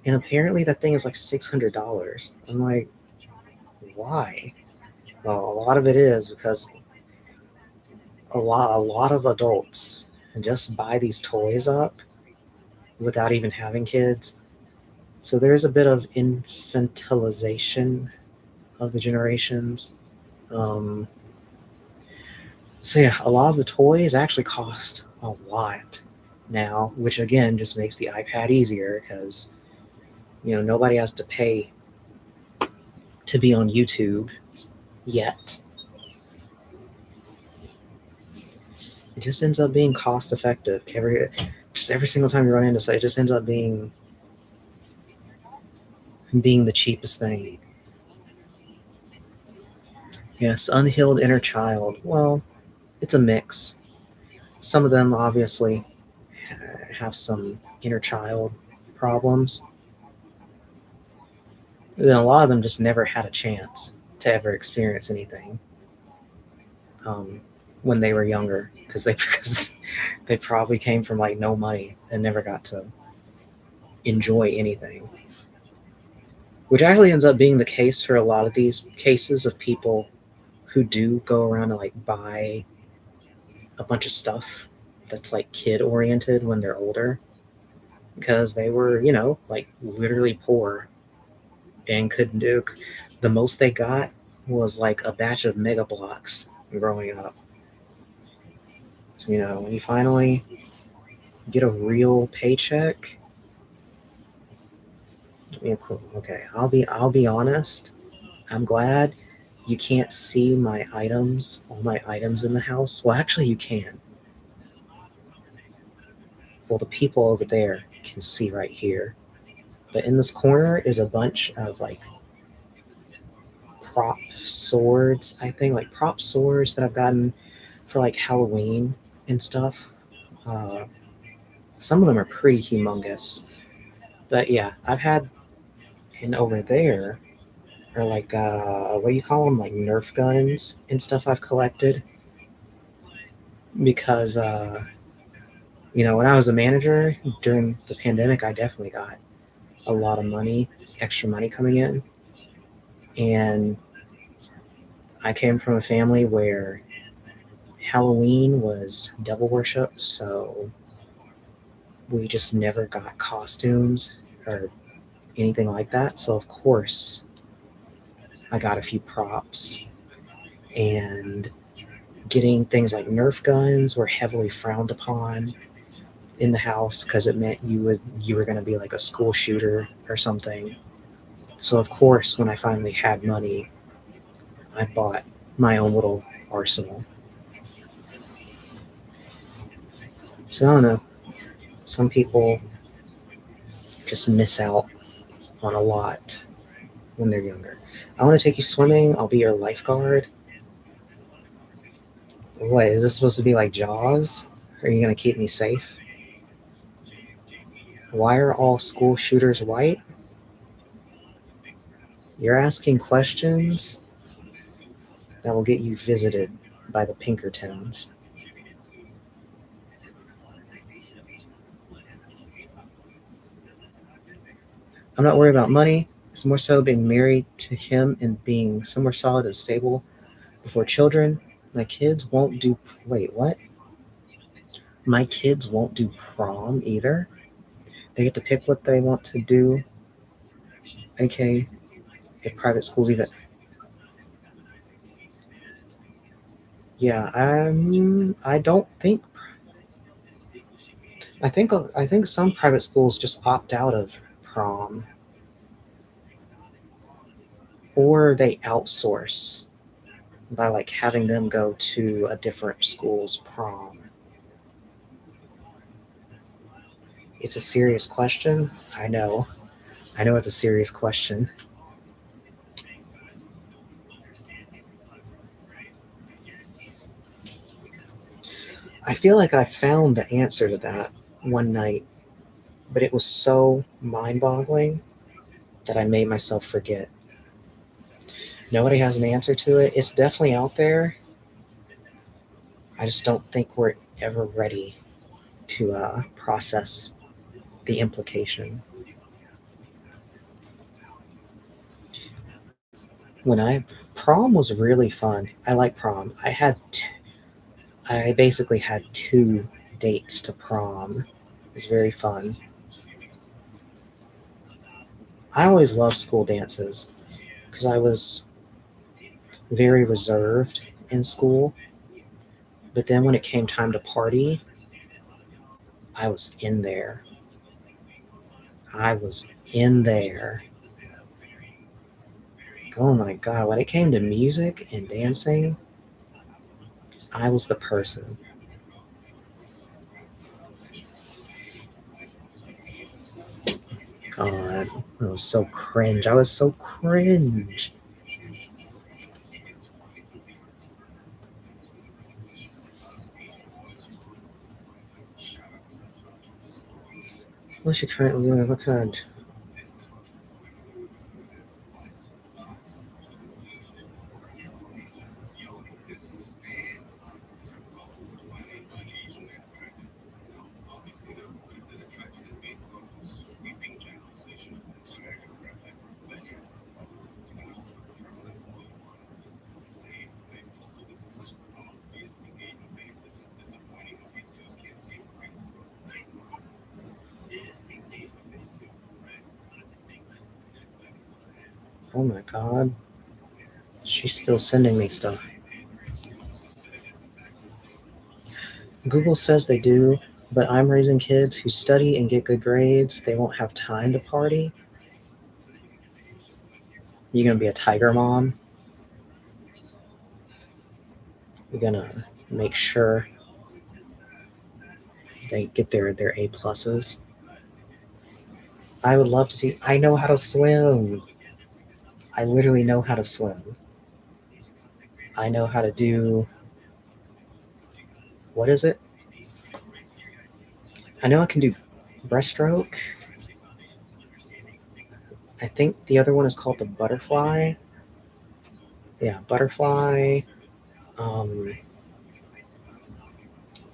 and apparently that thing is like $600. I'm like, why? Well, a lot of it is because a lot of adults just buy these toys up without even having kids. So there's a bit of infantilization of the generations. So yeah, a lot of the toys actually cost a lot now, which again just makes the iPad easier because, you know, nobody has to pay to be on YouTube yet. It just ends up being cost effective. Every single time you run into it, it just ends up being the cheapest thing. Yes, unhealed inner child. Well, it's a mix. Some of them obviously have some inner child problems. Then a lot of them just never had a chance to ever experience anything. when they were younger because they probably came from like no money and never got to enjoy anything. Which actually ends up being the case for a lot of these cases of people who do go around and like buy a bunch of stuff that's like kid oriented when they're older because they were, like literally poor and couldn't do. The most they got was like a batch of Mega Blocks growing up. So, when you finally get a real paycheck, okay, I'll be honest. I'm glad you can't see all my items in the house. Well, actually, you can. Well, the people over there can see right here. But in this corner is a bunch of like prop swords, I think, like prop swords that I've gotten for like Halloween and stuff. Some of them are pretty humongous. But yeah, I've had, and over there are like, what do you call them? Like Nerf guns and stuff I've collected. Because, when I was a manager during the pandemic, I definitely got a lot of money, extra money coming in. And I came from a family where Halloween was devil worship, so we just never got costumes or anything like that. So, of course, I got a few props, and getting things like Nerf guns were heavily frowned upon in the house because it meant you were going to be like a school shooter or something. So, of course, when I finally had money, I bought my own little arsenal. So I don't know. Some people just miss out on a lot when they're younger. I want to take you swimming. I'll be your lifeguard. What, is this supposed to be like Jaws? Are you going to keep me safe? Why are all school shooters white? You're asking questions that will get you visited by the Pinkertons. I'm not worried about money. It's more so being married to him and being somewhere solid and stable before children. My kids won't do. Wait, what? My kids won't do prom either. They get to pick what they want to do. Okay, if private schools even. Yeah, I don't think. I think some private schools just opt out of prom, or they outsource by like having them go to a different school's prom. It's a serious question. I know. I know it's a serious question. I feel like I found the answer to that one night, but it was so mind boggling that I made myself forget. Nobody has an answer to it. It's definitely out there. I just don't think we're ever ready to process the implication. When prom was really fun. I like prom. I basically had 2 dates to prom. It was very fun. I always loved school dances because I was very reserved in school. But then when it came time to party, I was in there. I was in there. Oh my God. When it came to music and dancing, I was the person. God, I was so cringe. I was so cringe. What's your currently doing? What kind? Oh my god. She's still sending me stuff. Google says they do, but I'm raising kids who study and get good grades. They won't have time to party. You gonna be a tiger mom? You're gonna make sure they get their A pluses. I would love to see. I know how to swim. I literally know how to swim. I know how to do. What is it? I know I can do breaststroke. I think the other one is called the butterfly. Yeah, butterfly.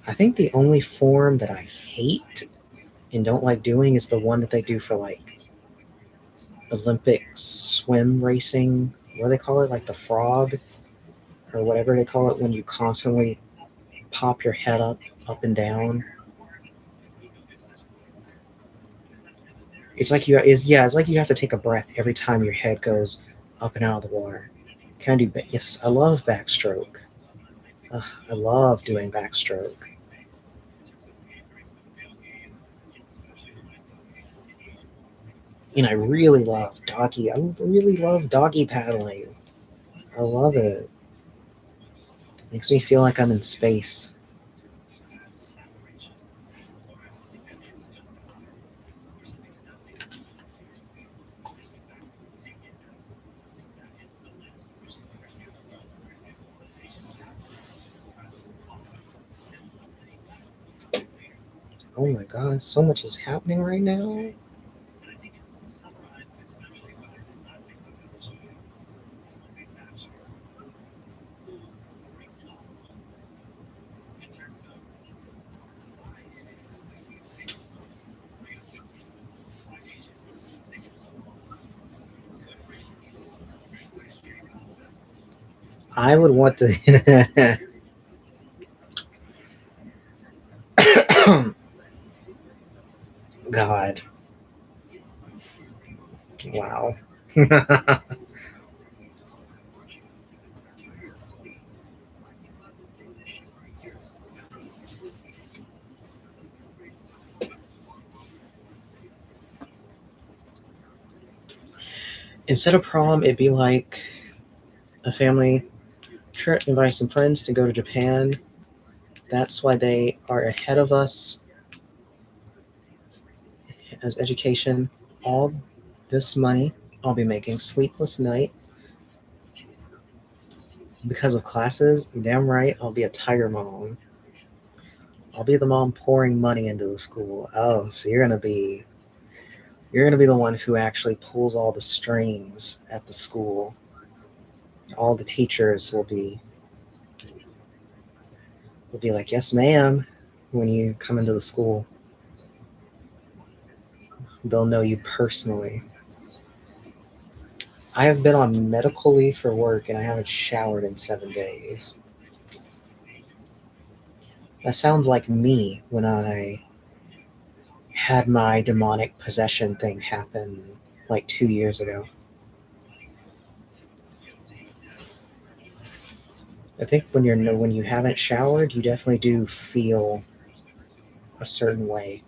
I think the only form that I hate and don't like doing is the one that they do for like Olympic swim racing. What do they call it? Like the frog or whatever they call it when you constantly pop your head up and down. It's like it's like you have to take a breath every time your head goes up and out of the water. Can I do? Yes, I love backstroke. I love doing backstroke. And I really love doggy. I really love doggy paddling. I love it. Makes me feel like I'm in space. Oh my god, so much is happening right now. I would want to. God. Wow. Instead of prom, it'd be like a family trip, invite some friends to go to Japan. That's why they are ahead of us as education. All this money I'll be making sleepless night because of classes. Damn right, I'll be a tiger mom. I'll be the mom pouring money into the school. Oh, so you're gonna be the one who actually pulls all the strings at the school. All the teachers will be like, yes, ma'am, when you come into the school. They'll know you personally. I have been on medical leave for work and I haven't showered in 7 days. That sounds like me when I had my demonic possession thing happen like 2 years ago. I think when you haven't showered, you definitely do feel a certain way.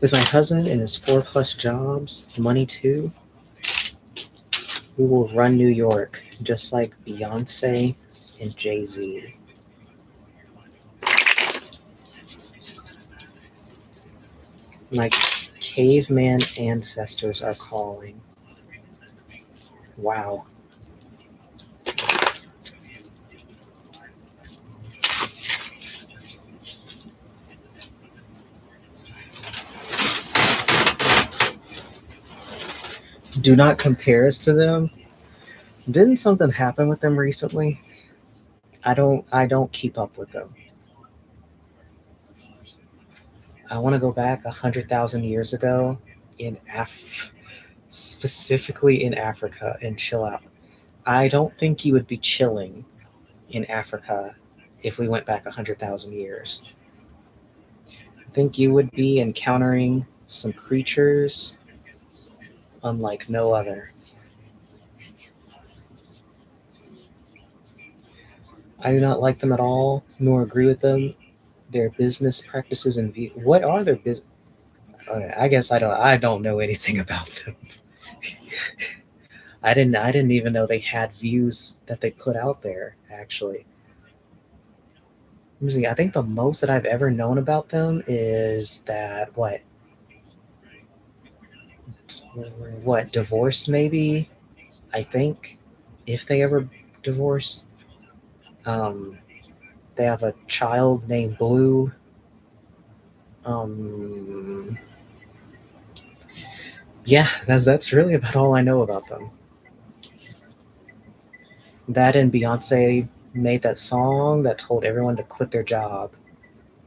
With my husband and his 4+ jobs, money too, we will run New York just like Beyonce and Jay-Z. My caveman ancestors are calling. Wow. Do not compare us to them. Didn't something happen with them recently? I don't keep up with them. I want to go back 100,000 years ago in specifically in Africa and chill out. I don't think you would be chilling in Africa if we went back 100,000 years. I think you would be encountering some creatures unlike no other. I do not like them at all, nor agree with them. Their business practices and view. What are their business? I guess I don't know anything about them. I didn't even know they had views that they put out there. Actually, let me see. I think the most that I've ever known about them is that what divorce maybe. I think if they ever divorce, um, they have a child named Blue. Um, yeah, that's really about all I know about them. That and Beyonce made that song that told everyone to quit their job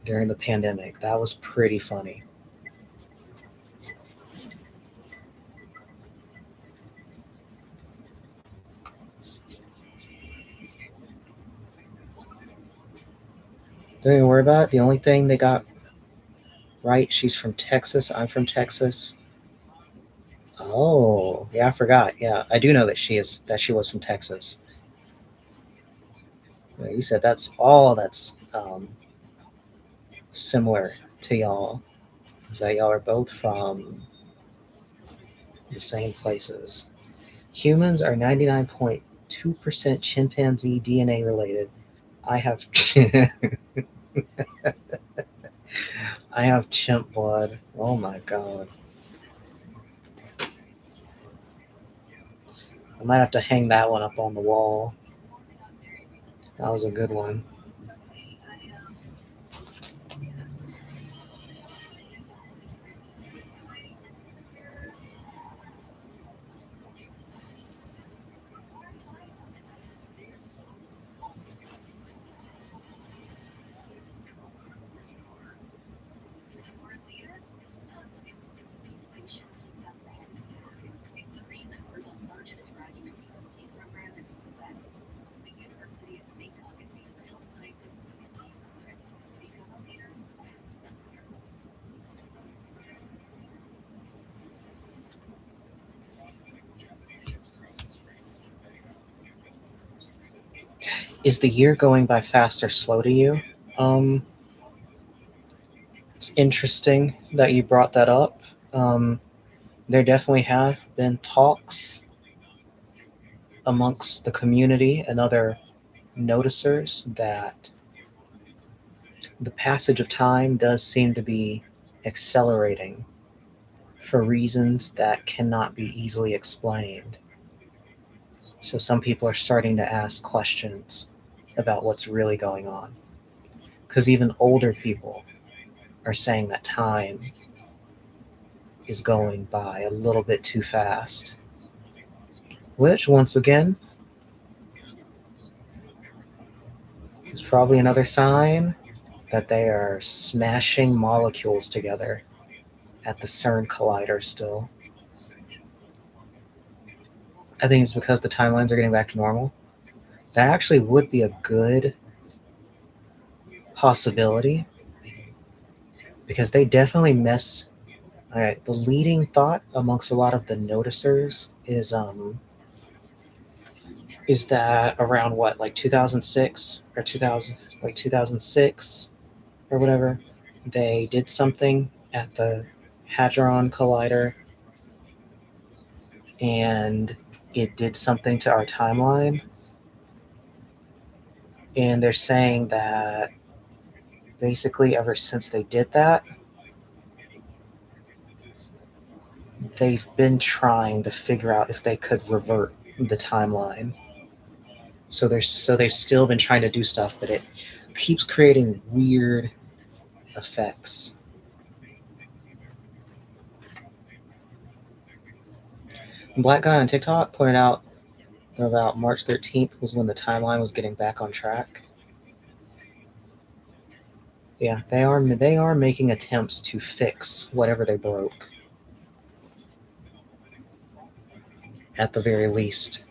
during the pandemic. That was pretty funny. Don't even worry about it. The only thing they got right, she's from Texas. I'm from Texas. Oh, yeah, I forgot. Yeah, I do know that she was from Texas. Yeah, you said that's all that's similar to y'all. Is that y'all are both from the same places. Humans are 99.2% chimpanzee DNA related. I have I have chimp blood. Oh my god. I might have to hang that one up on the wall. That was a good one. Is the year going by fast or slow to you? Um, it's interesting that you brought that up. Um, there definitely have been talks amongst the community and other noticers that the passage of time does seem to be accelerating for reasons that cannot be easily explained. So some people are starting to ask questions about what's really going on. Because even older people are saying that time is going by a little bit too fast. Which, once again, is probably another sign that they are smashing molecules together at the CERN collider still. I think it's because the timelines are getting back to normal. That actually would be a good possibility because they definitely mess. All right, the leading thought amongst a lot of the noticers is that around what, like 2006 or 2000, like 2006 or whatever, they did something at the Hadron Collider and it did something to our timeline. And they're saying that basically ever since they did that, they've been trying to figure out if they could revert the timeline. So they've still been trying to do stuff, but it keeps creating weird effects. Black guy on TikTok pointed out that about March 13th was when the timeline was getting back on track. Yeah, they are making attempts to fix whatever they broke. At the very least.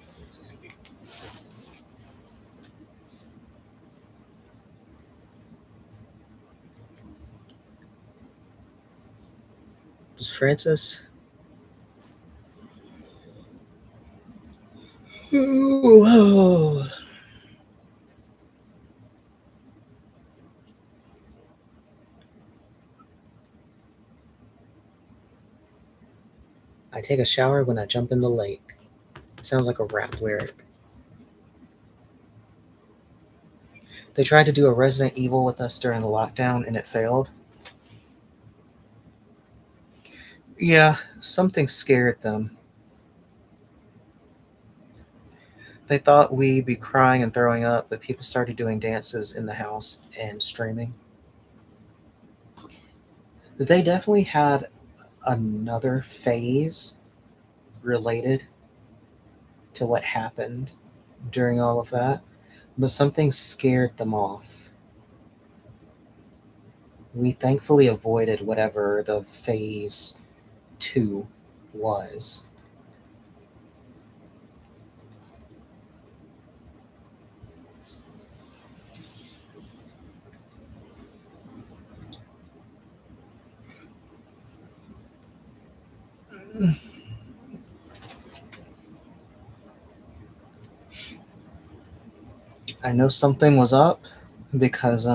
Does Francis? Whoa. I take a shower when I jump in the lake. Sounds like a rap lyric. They tried to do a Resident Evil with us during the lockdown and it failed. Yeah, something scared them. They thought we'd be crying and throwing up, but people started doing dances in the house and streaming. They definitely had another phase related to what happened during all of that, but something scared them off. We thankfully avoided whatever the phase 2 was. I know something was up because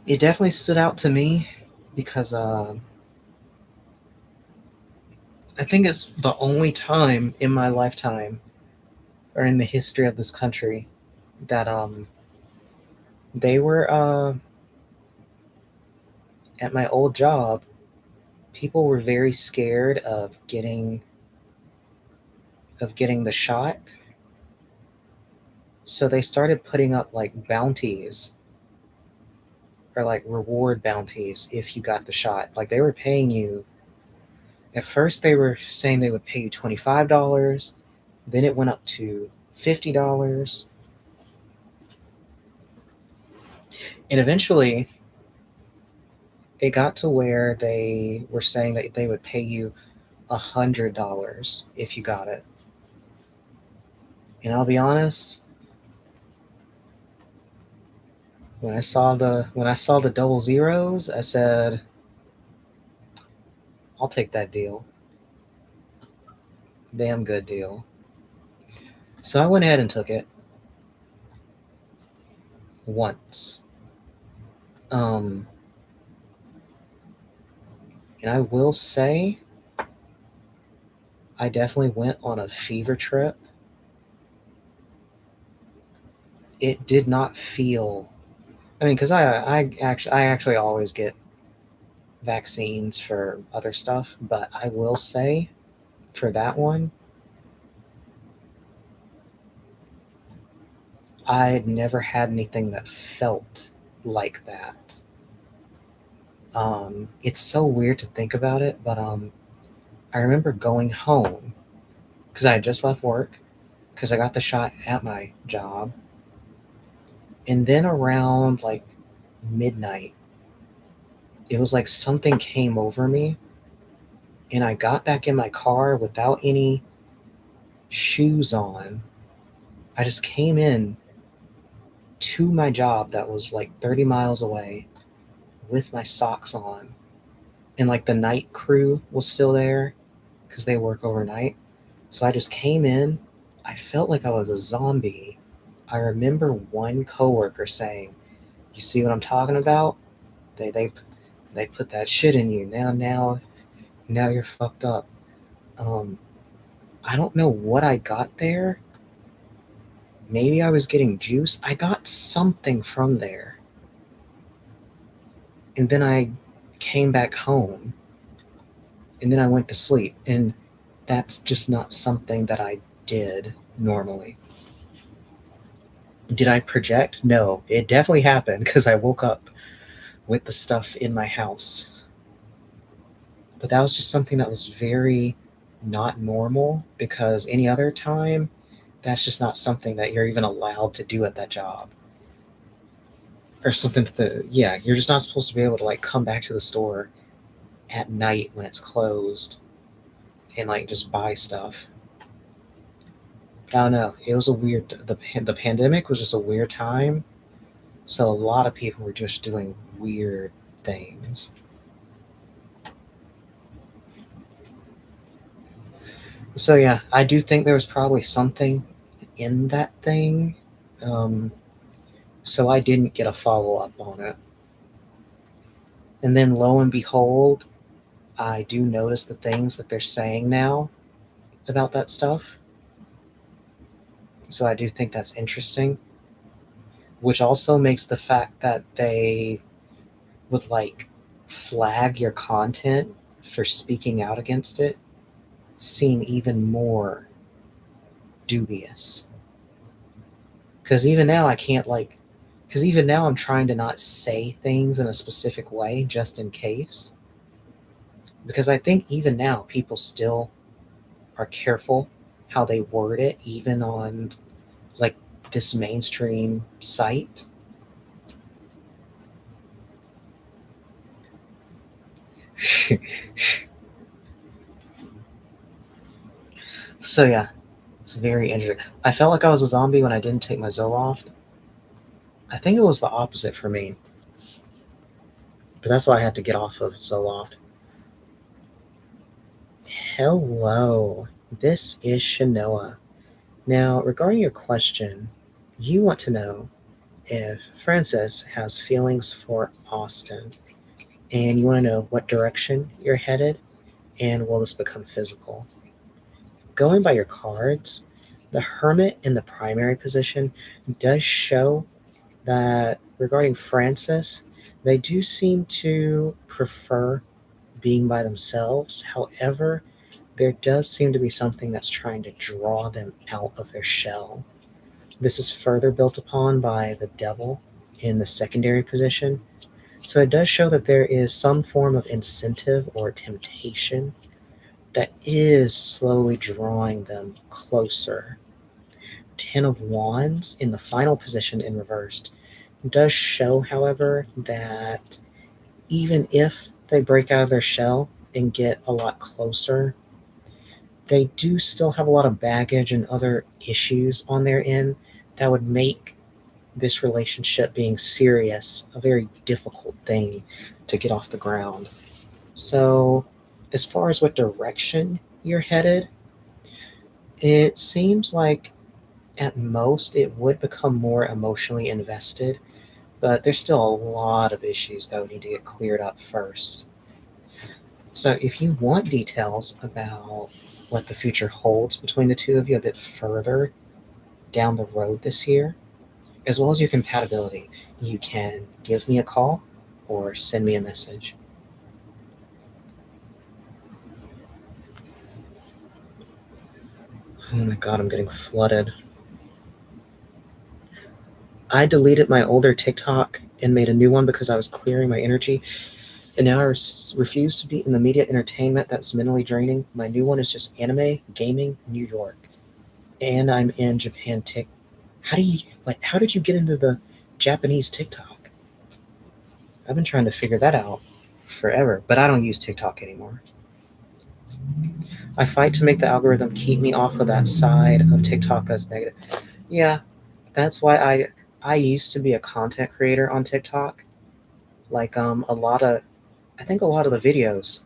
it definitely stood out to me because I think it's the only time in my lifetime or in the history of this country that they were at my old job. People were very scared of getting the shot, so they started putting up like bounties or like reward bounties if you got the shot. Like they were paying you. At first, they were saying they would pay you $25. Then it went up to $50, and eventually, it got to where they were saying that they would pay you $100 if you got it. And I'll be honest, when I saw the double zeros, I said, I'll take that deal. Damn good deal. So I went ahead and took it once. And I will say, I definitely went on a fever trip. It did not feel. I mean, because I actually always get vaccines for other stuff, but I will say, for that one, I had never had anything that felt like that. It's so weird to think about it, but I remember going home because I had just left work because I got the shot at my job, and then around like midnight, it was like something came over me, and I got back in my car without any shoes on. I just came in to my job that was like 30 miles away with my socks on. And like the night crew was still there because they work overnight. So I just came in. I felt like I was a zombie. I remember one coworker saying, "You see what I'm talking about? They put that shit in you. Now you're fucked up." I don't know what I got there. Maybe I was getting juice. I got something from there. And then I came back home. And then I went to sleep. And that's just not something that I did normally. Did I project? No, it definitely happened because I woke up with the stuff in my house. But that was just something that was very not normal because any other time, that's just not something that you're even allowed to do at that job. Or something that, yeah, you're just not supposed to be able to like come back to the store at night when it's closed and like just buy stuff. But I don't know. It was a weird. The pandemic was just a weird time, so a lot of people were just doing weird things. So yeah, I do think there was probably something in that thing. So I didn't get a follow-up on it. And then lo and behold, I do notice the things that they're saying now about that stuff. So I do think that's interesting, which also makes the fact that they would like flag your content for speaking out against it seem even more dubious. Because even now I can't like, because even now I'm trying to not say things in a specific way just in case. Because I think even now people still are careful how they word it, even on like this mainstream site. So yeah, it's very interesting. I felt like I was a zombie when I didn't take my Zoloft. I think it was the opposite for me. But that's why I had to get off of Zoloft. Hello, this is Shanoa. Now, regarding your question, you want to know if Francis has feelings for Austin, and you want to know what direction you're headed, and will this become physical? Going by your cards, the Hermit in the primary position does show that regarding Francis, they do seem to prefer being by themselves. However, there does seem to be something that's trying to draw them out of their shell. This is further built upon by the Devil in the secondary position. So it does show that there is some form of incentive or temptation that is slowly drawing them closer. Ten of Wands in the final position in reversed does show, however, that even if they break out of their shell and get a lot closer, they do still have a lot of baggage and other issues on their end that would make this relationship being serious a very difficult thing to get off the ground. So, as far as what direction you're headed, it seems like at most it would become more emotionally invested, but there's still a lot of issues that would need to get cleared up first. So, if you want details about what the future holds between the two of you a bit further down the road this year, as well as your compatibility, you can give me a call or send me a message. Oh my god, I'm getting flooded. I deleted my older TikTok and made a new one because I was clearing my energy, and now I refuse to be in the media entertainment that's mentally draining. My new one is just anime, gaming, New York. And I'm in Japan how did you get into the Japanese TikTok? I've been trying to figure that out forever, but I don't use TikTok anymore. I fight to make the algorithm keep me off of that side of TikTok that's negative. Yeah, that's why I used to be a content creator on TikTok. Like I think a lot of the videos,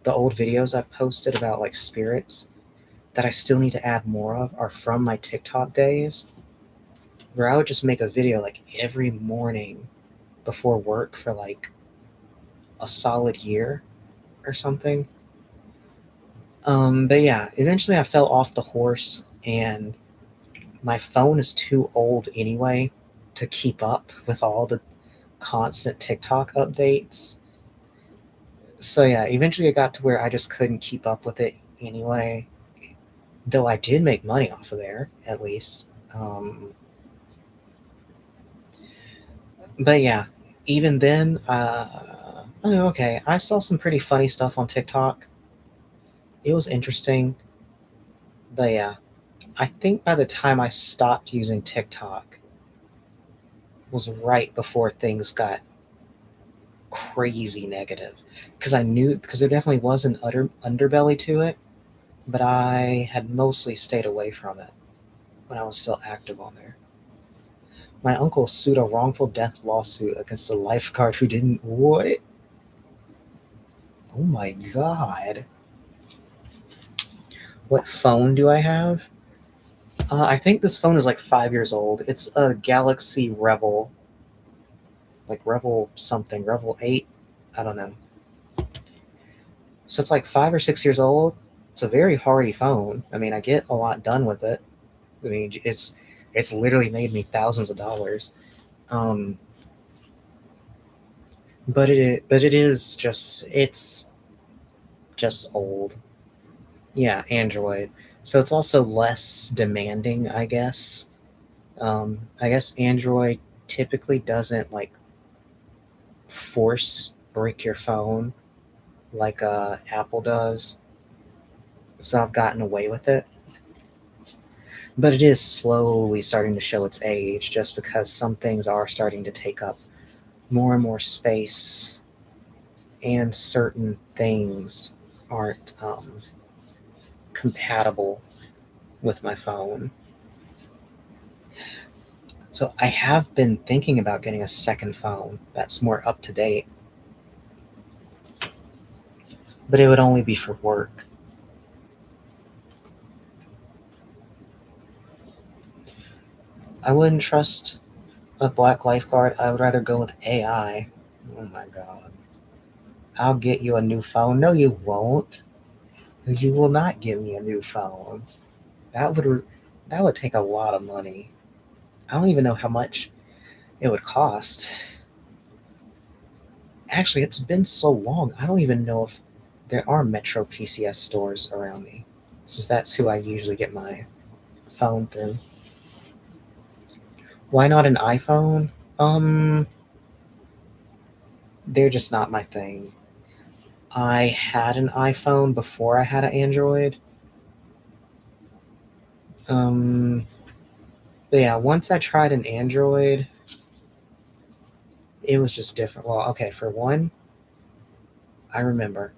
the old videos I've posted about like spirits that I still need to add more of are from my TikTok days, where I would just make a video like every morning before work for like a solid year or something. But yeah, eventually I fell off the horse, and my phone is too old anyway to keep up with all the constant TikTok updates. So yeah, eventually it got to where I just couldn't keep up with it anyway. Though I did make money off of there, at least. But yeah, even then, okay, I saw some pretty funny stuff on TikTok. It was interesting. But yeah, I think by the time I stopped using TikTok was right before things got crazy negative. Because there definitely was an underbelly to it, but I had mostly stayed away from it when I was still active on there. My uncle sued a wrongful death lawsuit against a lifeguard who didn't. What? Oh my god. What phone do I have? I think this phone is like 5 years old. It's a Galaxy Rebel. Like Rebel something, Rebel 8. I don't know. So it's like 5 or 6 years old. It's a very hardy phone. I mean, I get a lot done with it. I mean, it's literally made me thousands of dollars. Um, but it is just it's just old. Yeah, Android. So it's also less demanding, I guess. I guess Android typically doesn't like force break your phone like Apple does. So I've gotten away with it. But it is slowly starting to show its age just because some things are starting to take up more and more space, and certain things aren't compatible with my phone. So I have been thinking about getting a second phone that's more up to date, but it would only be for work. I wouldn't trust a black lifeguard. I would rather go with AI. Oh my god. I'll get you a new phone. No, you won't. You will not give me a new phone. That would take a lot of money. I don't even know how much it would cost. Actually, it's been so long. I don't even know if there are Metro PCS stores around me, since that's who I usually get my phone through. Why not an iPhone? They're just not my thing. I had an iPhone before I had an Android. Um, but yeah, once I tried an Android, it was just different. Well, okay, for one, I remember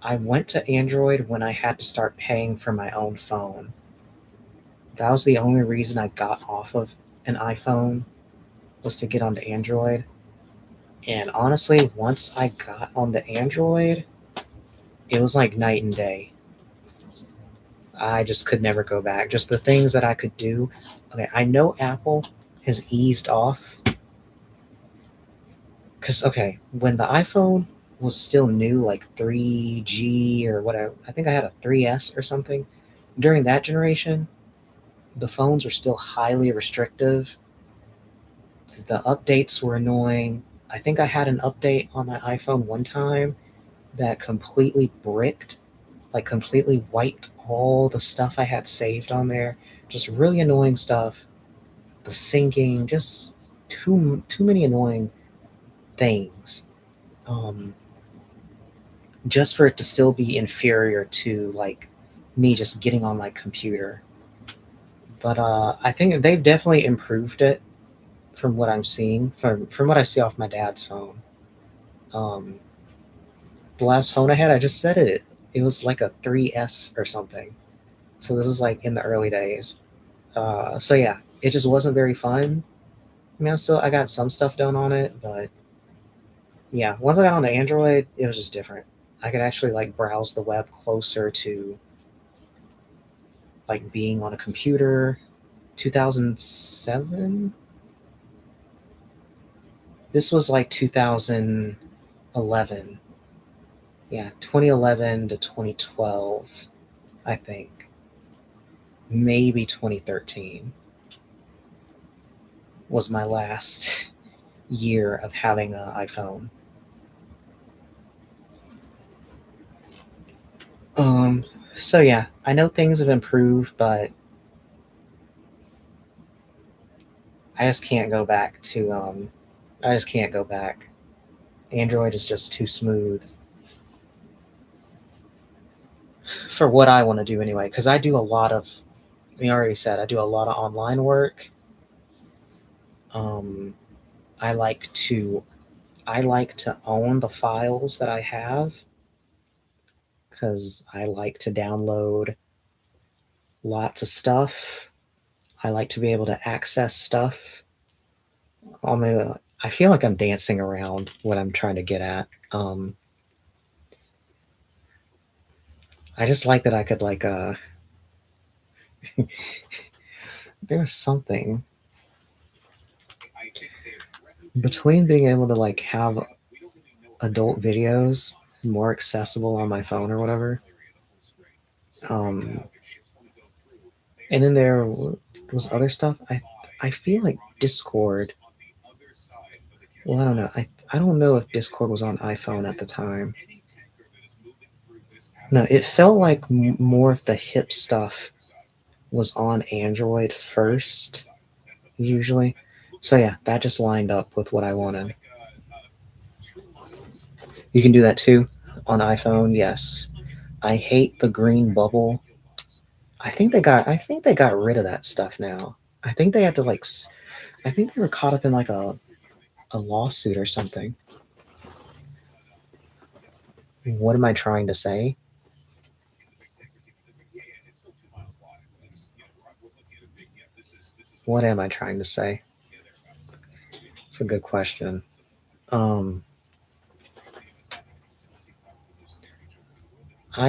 I went to Android when I had to start paying for my own phone. That was the only reason I got off of an iPhone, was to get onto Android. And honestly, once I got on the Android, it was like night and day. I just could never go back. Just the things that I could do. Okay, I know Apple has eased off. Because, okay, when the iPhone was still new, like 3G or whatever, I think I had a 3S or something. During that generation, the phones were still highly restrictive. The updates were annoying. I think I had an update on my iPhone one time that completely bricked, like completely wiped all the stuff I had saved on there. Just really annoying stuff. The syncing, just too many annoying things. Um, just for it to still be inferior to like me just getting on my computer. But I think they've definitely improved it from what I'm seeing, from what I see off my dad's phone. Um, the last phone I had, I just said it. It was like a 3S or something. So this was like in the early days. So yeah, it just wasn't very fun. I mean, I got some stuff done on it, but yeah, once I got on the Android, it was just different. I could actually like browse the web closer to like being on a computer. 2007. This was like 2011. Yeah, 2011 to 2012, I think. Maybe 2013 was my last year of having an iPhone. So yeah, I know things have improved, but I just can't go back to I just can't go back. Android is just too smooth for what I want to do anyway, because I do a lot of, we already said, I do a lot of online work. Um, I like to I like to own the files that I have because I like to download lots of stuff. I like to be able to access stuff I feel like I'm dancing around what I'm trying to get at. I just like that I could like there was something between being able to like have adult videos more accessible on my phone or whatever. And then there was other stuff. I feel like Discord. Well, I don't know. I don't know if Discord was on iPhone at the time. No, it felt like more of the hip stuff was on Android first, usually. So yeah, that just lined up with what I wanted. You can do that too on iPhone. Yes. I hate the green bubble. I think they got rid of that stuff now. I think they had to like I think they were caught up in like a lawsuit or something. What am I trying to say? What am I trying to say? It's a good question. I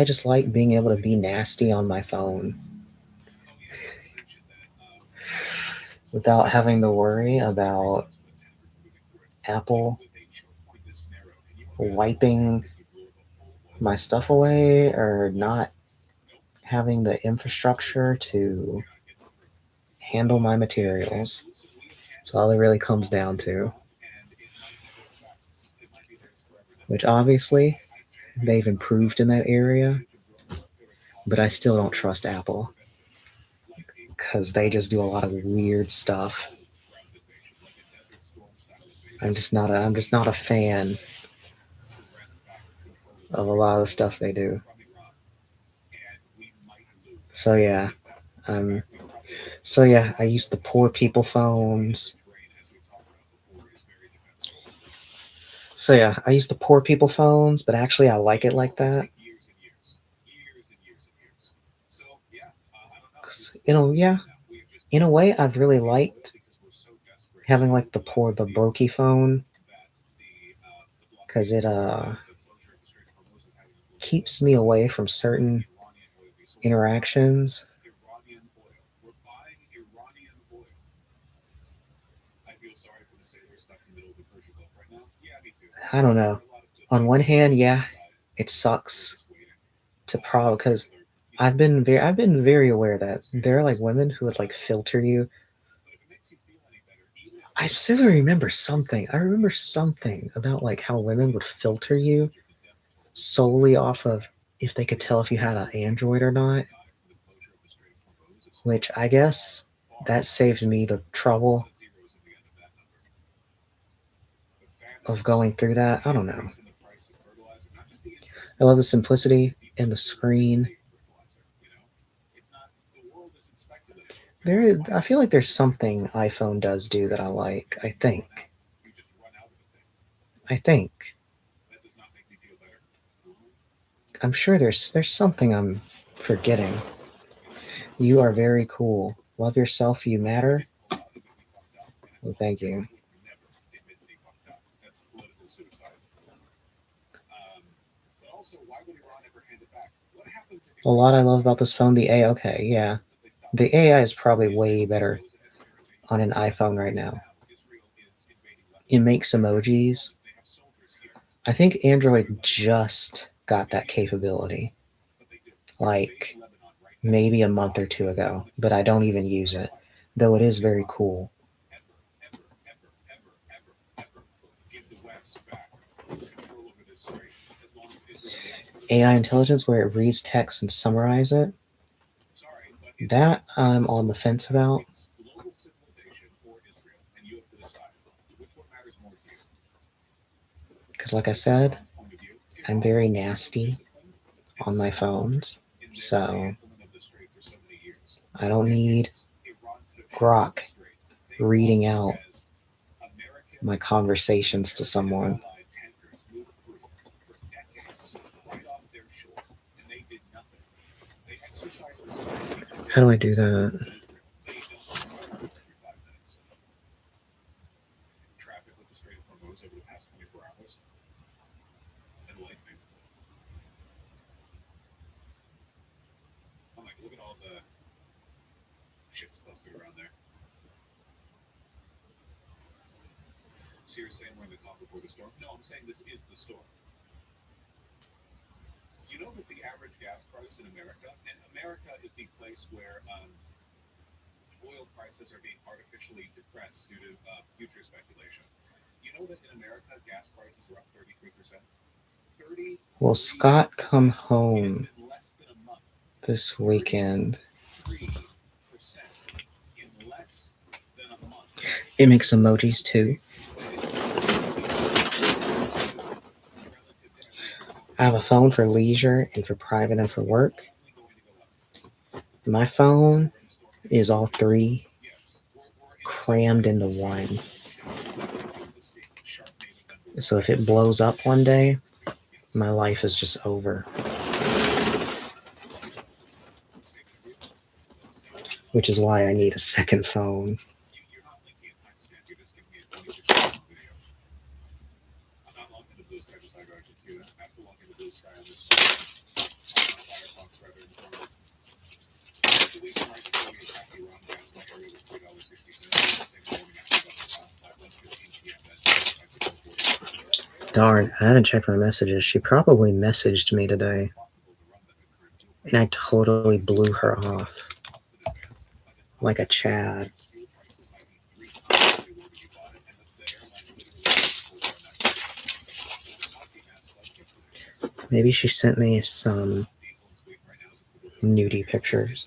just like being able to be nasty on my phone without having to worry about Apple wiping my stuff away or not having the infrastructure to handle my materials. That's all it really comes down to. Which obviously they've improved in that area, but I still don't trust Apple because they just do a lot of weird stuff. I'm just not a fan of a lot of the stuff they do. So yeah, I used the poor people phones. So yeah, I use the poor people phones, but actually I like it like that. Yeah, in a way I've really liked having like the brokey phone because it keeps me away from certain interactions. I don't know. On one hand, yeah, it sucks to probably because I've been very aware that there are like women who would like filter you. I specifically remember something. I remember something about like how women would filter you solely off of if they could tell if you had an Android or not. Which I guess that saved me the trouble of going through that. I don't know. I love the simplicity and the screen. I feel like there's something iPhone does do that I like. I think. I'm sure there's something I'm forgetting. You are very cool. Love yourself. You matter. Well, thank you. A lot I love about this phone. The AI. Okay, yeah. The AI is probably way better on an iPhone right now. It makes emojis. I think Android just got that capability. Like maybe a month or two ago, but I don't even use it, though it is very cool. AI intelligence where it reads text and summarize it. That I'm on the fence about. Because like I said, I'm very nasty on my phones, so I don't need Grok reading out my conversations to someone. How do I do that? So you're saying we're in the calm before the storm? No, I'm saying this is the storm. You know that the average gas price in America, and America is the place where oil prices are being artificially depressed due to future speculation. You know that in America, gas prices are up 33%. 30. Will Scott come home In less than a month. this weekend? 3% in less than a month. It makes emojis too. I have a phone for leisure and for private and for work. My phone is all three crammed into one. So if it blows up one day, my life is just over. Which is why I need a second phone. You're not linking a timestamp, you're just giving me a 26-second video. I'm not logged into Blue Sky, just like I can see that. I have to log into Blue Sky on this phone. On my Firefox rather than Chrome. The weekend right before we attacked Iran, gas in my area was $3.60. The same morning after about 5:15 p.m. Darn, I haven't checked my messages. She probably messaged me today. And I totally blew her off. Like a Chad. Maybe she sent me some nudie pictures.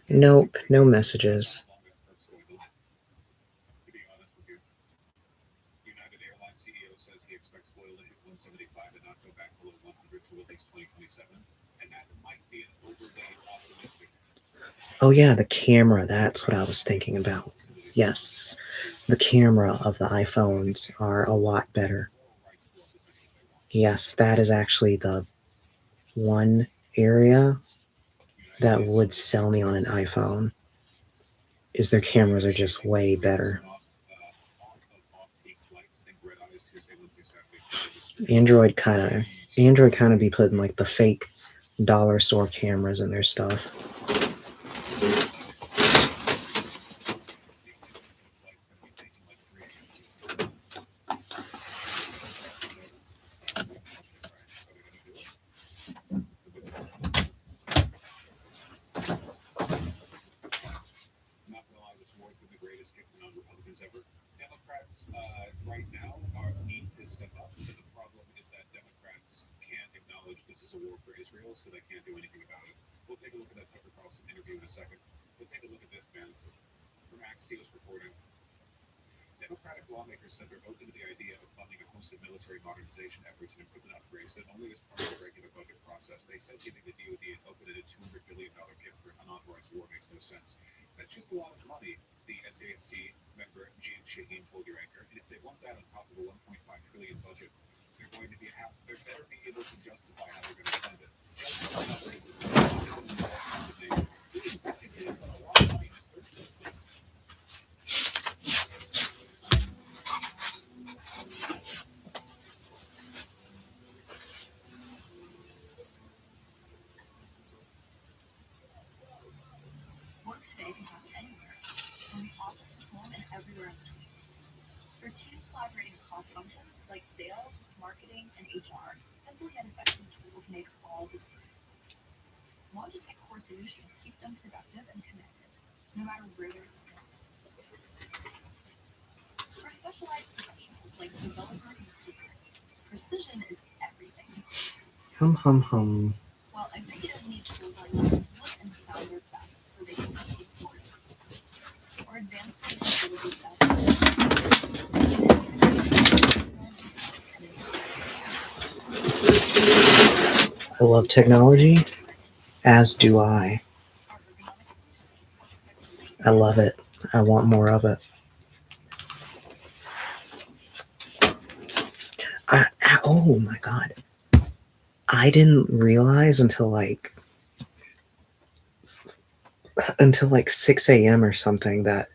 Nope, no messages. United Airlines CEO says he expects oil to hit 175 and not go back below 100 to at least 2027, and that might be an overly optimistic. Oh yeah, the camera, that's what I was thinking about. Yes, the camera of the iPhones are a lot better. Yes, that is actually the one area that would sell me on an iPhone, is their cameras are just way better. Android kind of be putting like the fake dollar store cameras in their stuff. Right now need to step up, but the problem is that Democrats can't acknowledge this is a war for Israel, so they can't do anything about it. We'll take a look at that Tucker Carlson interview in a second. We'll take a look at this, man, from Axios reporting. Democratic lawmakers said they're open to the idea of funding a host of military modernization efforts and equipment upgrades, but only as part of the regular budget process. They said giving the DoD an open-ended $200 billion gift for unauthorized war makes no sense. That's just a lot of money, the SAC member Jean Shaheen told your anchor. And if they want that on top of a $1.5 trillion budget, they're going to be they better be able to justify how they're going to spend it. Work today can happen anywhere, from the office to home and everywhere in between. For teams collaborating across functions like sales, marketing, and HR, simple yet effective tools make all the difference. Logitech Core Solutions keep them productive and connected, no matter where they're located. For specialized professionals like developers and recruiters, precision is everything. Hum. While executives need tools like look and sound their best so they can keep forward. Or advanced capability stuff. I love technology, as do I. I love it. I want more of it. Oh my God. I didn't realize until like 6 a.m. or something that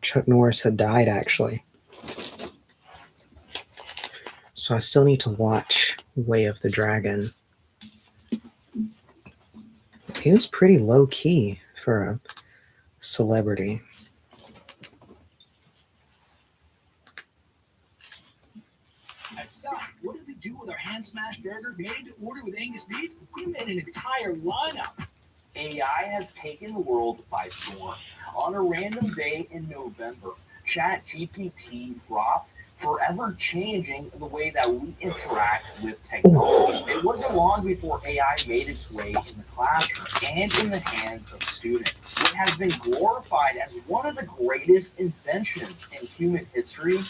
Chuck Norris had died, actually. So I still need to watch Way of the Dragon. He was pretty low key for a celebrity. At Suck, what did we do with our hand smash burger made to order with Angus beef? We made an entire lineup. AI has taken the world by storm. On a random day in November, ChatGPT dropped, forever changing the way that we interact with technology. It wasn't long before AI made its way in the classroom and in the hands of students. What has been glorified as one of the greatest inventions in human history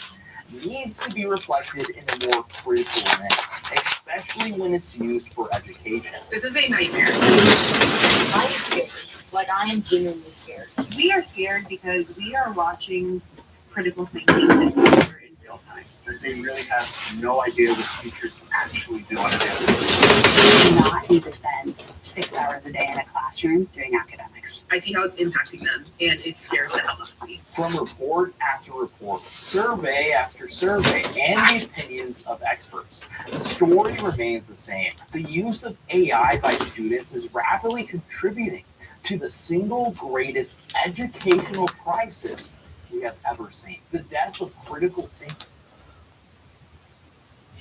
needs to be reflected in a more critical lens, especially when it's used for education. This is a nightmare. I am scared. Like, I am genuinely scared. We are scared because we are watching critical thinking disappear in real time. They really have no idea what teachers actually do on a daily basis. We do not need to spend 6 hours a day in a classroom doing academics. I see how it's impacting them, and it scares the hell out of me. From report after report, survey after survey, and the opinions of experts, the story remains the same. The use of AI by students is rapidly contributing to the single greatest educational crisis we have ever seen: the death of critical thinking.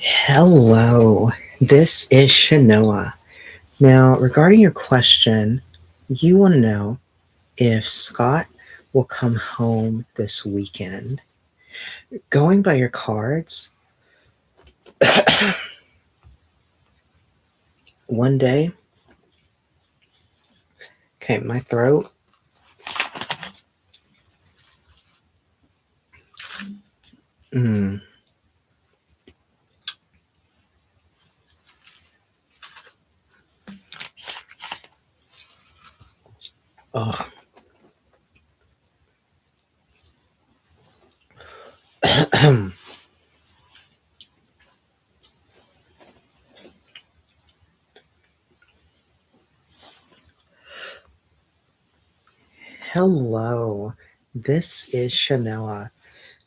Hello, this is Shanoa. Now, regarding your question, you want to know if Scott will come home this weekend. Going by your cards, one day, okay, my throat. Oh. Hello, this is Shanoa.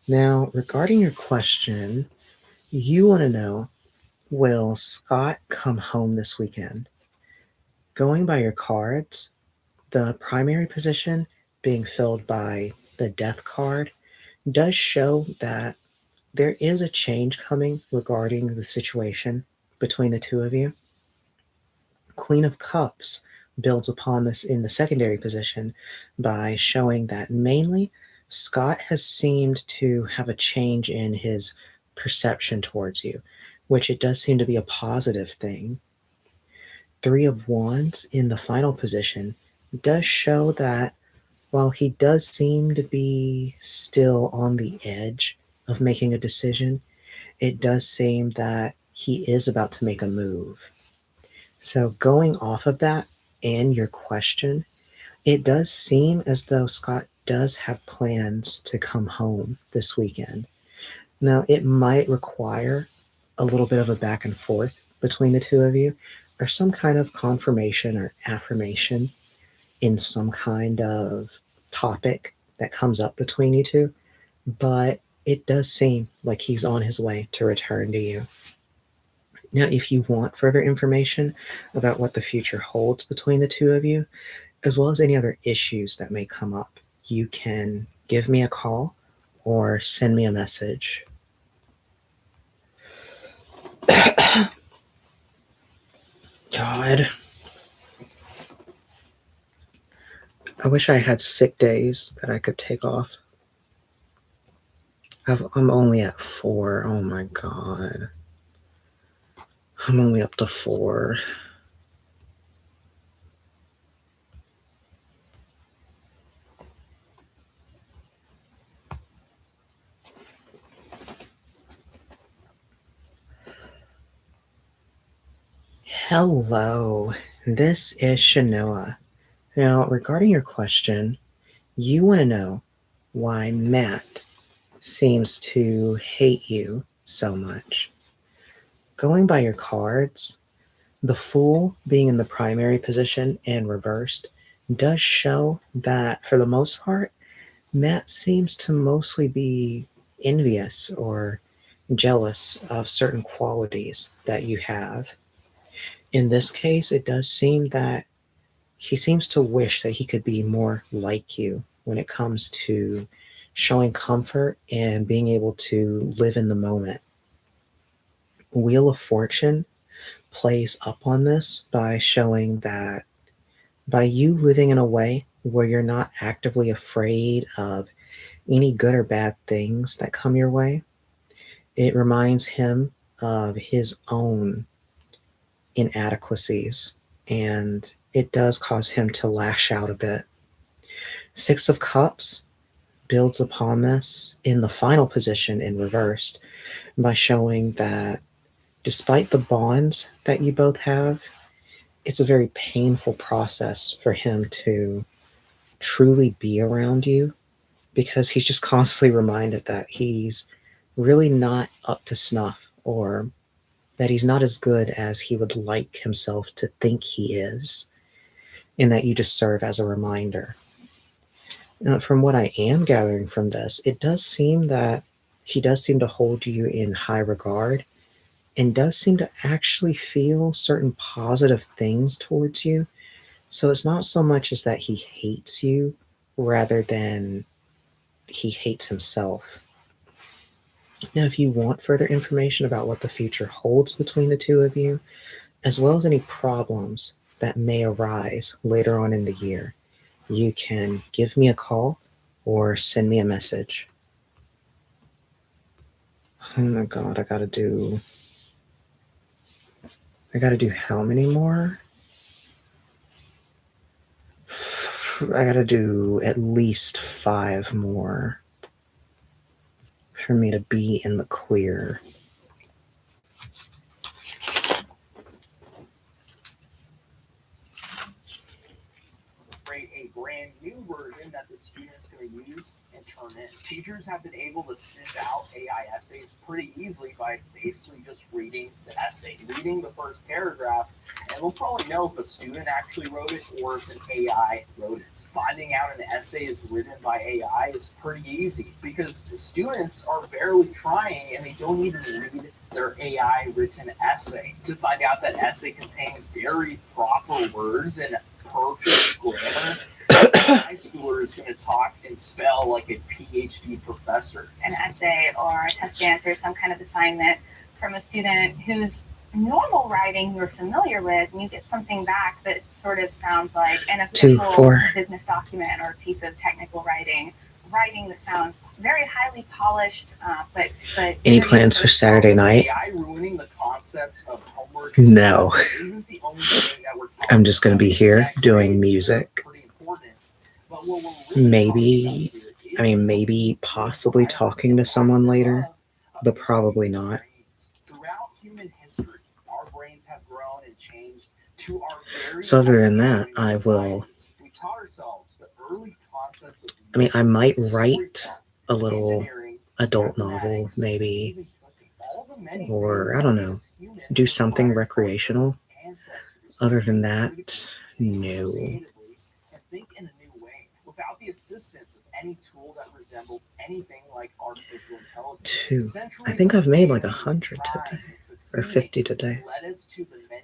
Now, regarding your question, you want to know, will Scott come home this weekend? Going by your cards, the primary position being filled by the death card does show that there is a change coming regarding the situation between the two of you. Queen of Cups builds upon this in the secondary position by showing that mainly Scott has seemed to have a change in his perception towards you, which it does seem to be a positive thing. Three of Wands in the final position does show that while he does seem to be still on the edge of making a decision, it does seem that he is about to make a move. So going off of that and your question, it does seem as though Scott does have plans to come home this weekend. Now, it might require a little bit of a back and forth between the two of you, or some kind of confirmation or affirmation in some kind of topic that comes up between you two, but it does seem like he's on his way to return to you. Now, if you want further information about what the future holds between the two of you, as well as any other issues that may come up, you can give me a call or send me a message. God. I wish I had sick days that I could take off. I'm only at 4. Oh my God. I'm only up to 4. Hello, this is Shanoa. Now, regarding your question, you want to know why Matt seems to hate you so much. Going by your cards, the Fool being in the primary position and reversed does show that, for the most part, Matt seems to mostly be envious or jealous of certain qualities that you have. In this case, it does seem that he seems to wish that he could be more like you when it comes to showing comfort and being able to live in the moment. Wheel of Fortune plays up on this by showing that by you living in a way where you're not actively afraid of any good or bad things that come your way, it reminds him of his own inadequacies, and it does cause him to lash out a bit. Six of Cups builds upon this in the final position in reversed by showing that despite the bonds that you both have, it's a very painful process for him to truly be around you because he's just constantly reminded that he's really not up to snuff or that he's not as good as he would like himself to think he is, and that you just serve as a reminder. Now, from what I am gathering from this, it does seem that he does seem to hold you in high regard and does seem to actually feel certain positive things towards you. So it's not so much as that he hates you, rather than he hates himself. Now, if you want further information about what the future holds between the two of you, as well as any problems that may arise later on in the year, you can give me a call or send me a message. Oh my god, I gotta do how many more? I gotta do at least 5 more for me to be in the clear. Create a brand new version that the student's going to use and turn in. Teachers have been able to sniff out AI essays pretty easily by basically just reading the essay, reading the first paragraph, and we'll probably know if a student actually wrote it or if an AI wrote it. Finding out an essay is written by AI is pretty easy because students are barely trying and they don't even read their AI written essay to find out that essay contains very proper words and perfect grammar. High schooler is going to talk and spell like a PhD professor. An essay or a test answer, some kind of assignment from a student whose normal writing you're familiar with, and you get something back that sort of sounds like an official business document or a piece of technical writing that sounds very highly polished, but any plans for Saturday night? AI ruining the concepts of homework. No. Isn't the only thing that we're I'm just going to be here doing music. Maybe possibly talking to someone later, but probably not. Throughout human history, our brains have grown and changed to our very So other than that, I will. We taught ourselves the early concepts of I might write a little adult novel, maybe, or I don't know, do something recreational. Other than that, no. Think in a new way without the assistance of any tool that resembled anything like artificial intelligence. 2. I think I've made like 100 today, or 50 today.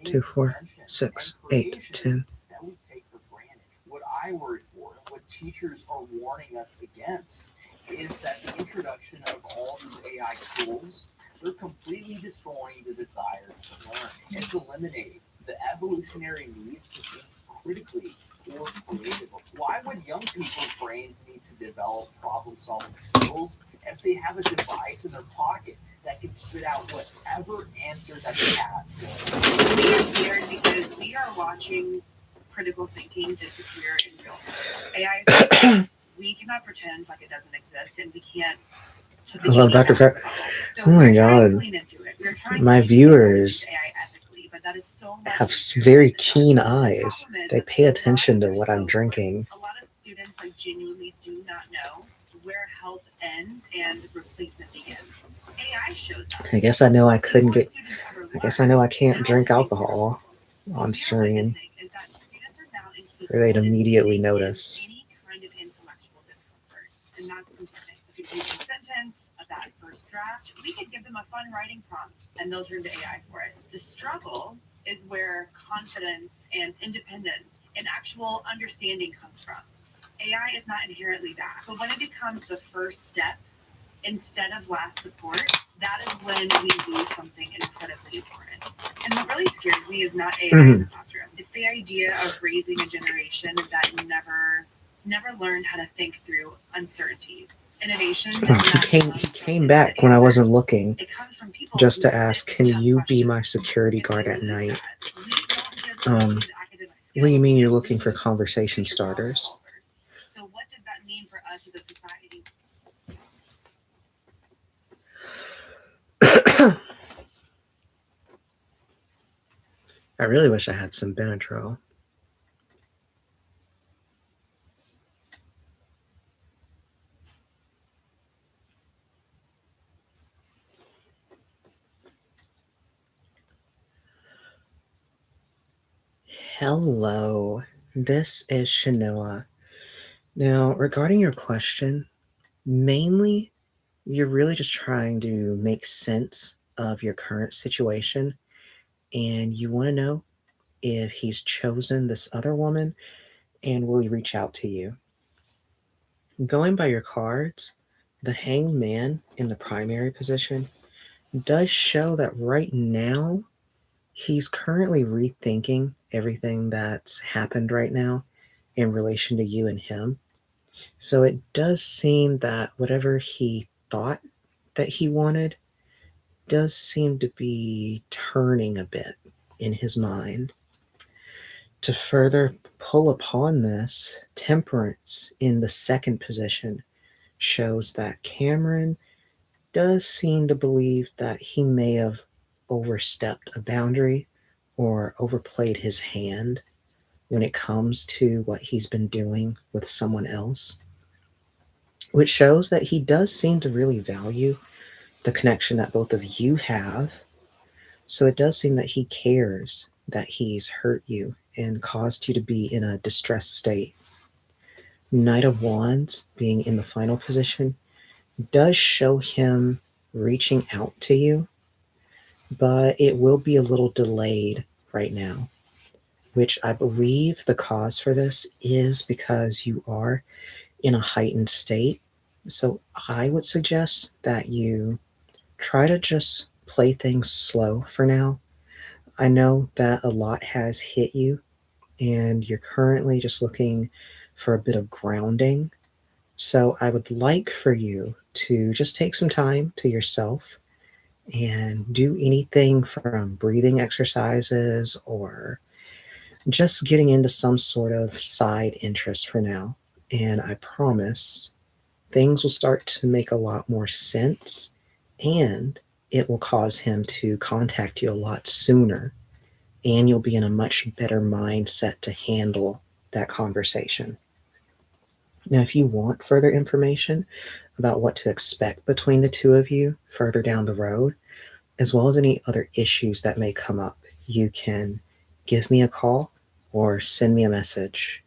2, 4, 6, 8, 10. That we take for granted. What I worry for, and what teachers are warning us against, is that the introduction of all these AI tools, they're completely destroying the desire to learn. It's eliminating the evolutionary need to think critically or creative. Why would young people's brains need to develop problem-solving skills if they have a device in their pocket that can spit out whatever answer that they have? We are weird because we are watching critical thinking disappear in real time. AI, we cannot pretend like it doesn't exist, and we can't. I love Dr. Pepper. Oh my god. My viewers have very keen eyes. They pay attention to what I'm drinking. A lot of students genuinely do not know where health ends and replacement begins. AI shows up. I guess I know I couldn't get. I guess I know I can't drink alcohol on stream. Or they'd immediately notice. Any kind of intellectual discomfort, and that's concerning. If you use a sentence, a bad first draft, we could give them a fun writing prompt, and they'll turn to AI for it. The struggle is where confidence and independence an actual understanding comes from. AI is not inherently bad, but when it becomes the first step instead of last support, that is when we lose something incredibly important. And what really scares me is not AI in the classroom. It's the idea of raising a generation that never learned how to think through uncertainties. Innovation does not He come from came back when I wasn't looking, It comes from people just who to sit ask, with can tough you be questions. my security If guard we at lose night? that, we don't just Um, lose academic What do you skills, mean we you're looking for lose conversation future problem starters? solvers. So what does that mean for us as a society? I really wish I had some Benadryl. Hello, this is Shanoa. Now, regarding your question, mainly you're really just trying to make sense of your current situation, and you want to know if he's chosen this other woman and will he reach out to you. Going by your cards, the Hanged Man in the primary position does show that right now he's currently rethinking everything that's happened right now in relation to you and him. So it does seem that whatever he thought that he wanted does seem to be turning a bit in his mind. To further pull upon this, Temperance in the second position shows that Cameron does seem to believe that he may have overstepped a boundary or overplayed his hand when it comes to what he's been doing with someone else, which shows that he does seem to really value the connection that both of you have. So it does seem that he cares that he's hurt you and caused you to be in a distressed state. Knight of Wands being in the final position does show him reaching out to you, but it will be a little delayed right now, which I believe the cause for this is because you are in a heightened state. So I would suggest that you try to just play things slow for now. I know that a lot has hit you and you're currently just looking for a bit of grounding. So I would like for you to just take some time to yourself and do anything from breathing exercises or just getting into some sort of side interest for now. And I promise things will start to make a lot more sense and it will cause him to contact you a lot sooner. And you'll be in a much better mindset to handle that conversation. Now, if you want further information about what to expect between the two of you further down the road, as well as any other issues that may come up, you can give me a call or send me a message.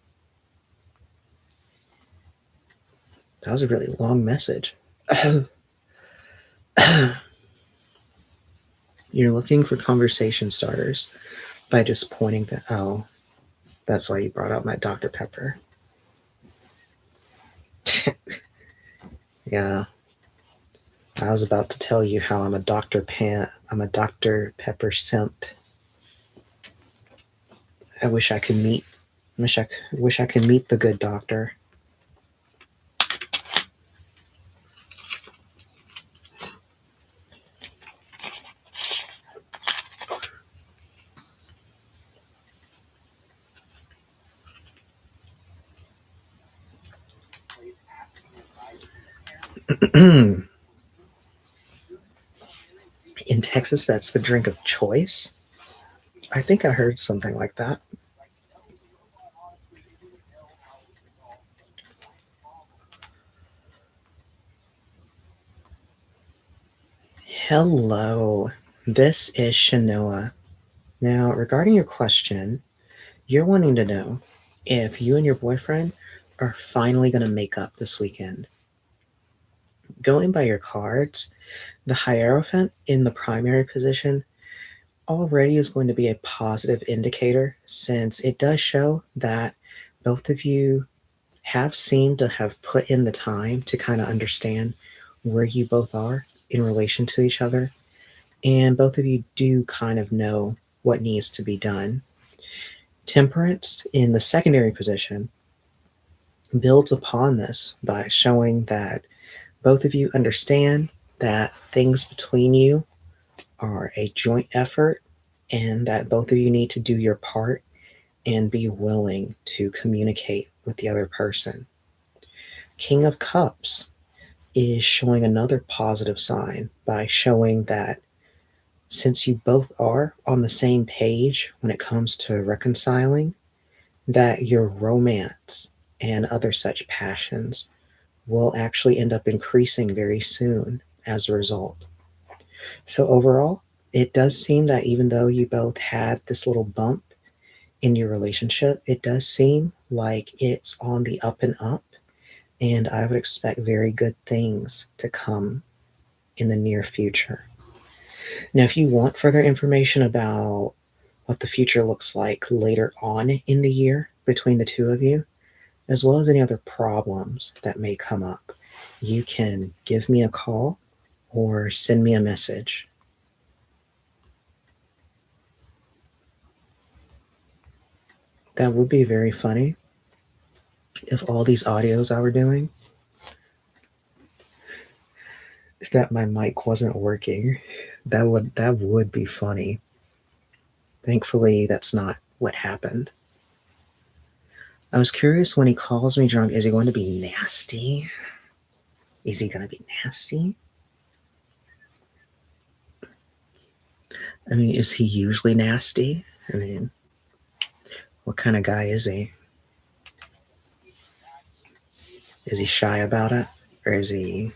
That was a really long message. You're looking for conversation starters by just pointing that, oh, that's why you brought out my Dr. Pepper. Yeah. I was about to tell you how I'm a Dr. Pepper simp. I wish I could meet the good doctor. In Texas, that's the drink of choice. I think I heard something like that. Hello, this is Shanoa. Now, regarding your question, you're wanting to know if you and your boyfriend are finally going to make up this weekend. Going by your cards, the Hierophant in the primary position already is going to be a positive indicator since it does show that both of you have seemed to have put in the time to kind of understand where you both are in relation to each other. And both of you do kind of know what needs to be done. Temperance in the secondary position builds upon this by showing that both of you understand that things between you are a joint effort and that both of you need to do your part and be willing to communicate with the other person. King of Cups is showing another positive sign by showing that since you both are on the same page when it comes to reconciling, that your romance and other such passions will actually end up increasing very soon as a result. So, overall, it does seem that even though you both had this little bump in your relationship, it does seem like it's on the up and up, and I would expect very good things to come in the near future. Now, if you want further information about what the future looks like later on in the year between the two of you, as well as any other problems that may come up, you can give me a call or send me a message. That would be very funny if all these audios I were doing, if that my mic wasn't working. That would be funny. Thankfully, that's not what happened. I was curious, when he calls me drunk, is he going to be nasty? Is he going to be nasty? I mean, is he usually nasty? I mean, what kind of guy is he? Is he shy about it? Or is he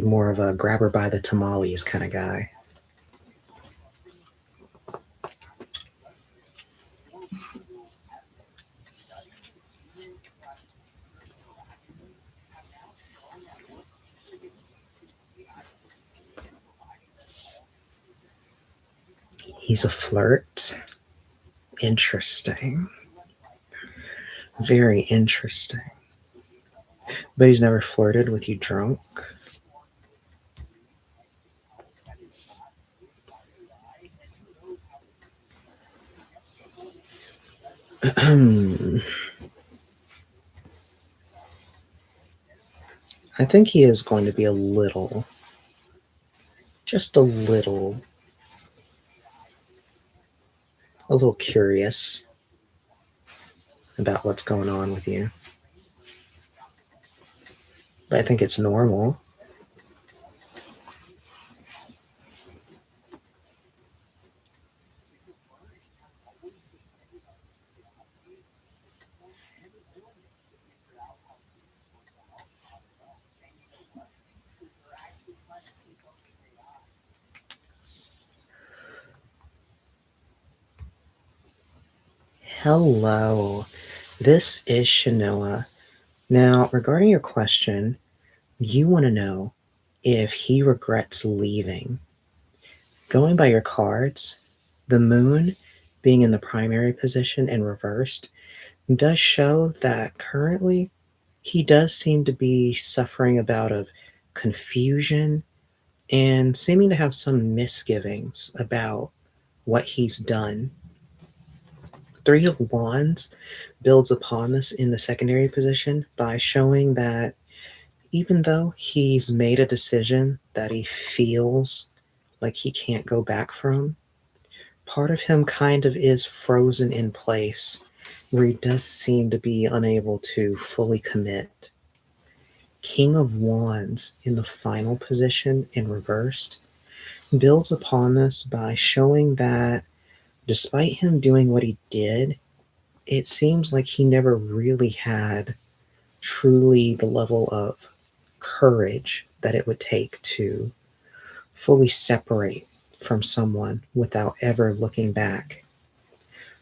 more of a grabber by the tamales kind of guy? He's a flirt. Interesting. Very interesting. But he's never flirted with you drunk? I think he is going to be just a little curious about what's going on with you. But I think it's normal. Hello, this is Shanoa. Now, regarding your question, you want to know if he regrets leaving. Going by your cards, the moon being in the primary position and reversed does show that currently he does seem to be suffering a bout of confusion and seeming to have some misgivings about what he's done. Three of Wands builds upon this in the secondary position by showing that even though he's made a decision that he feels like he can't go back from, part of him kind of is frozen in place where he does seem to be unable to fully commit. King of Wands in the final position in reversed builds upon this by showing that despite him doing what he did, it seems like he never really had truly the level of courage that it would take to fully separate from someone without ever looking back.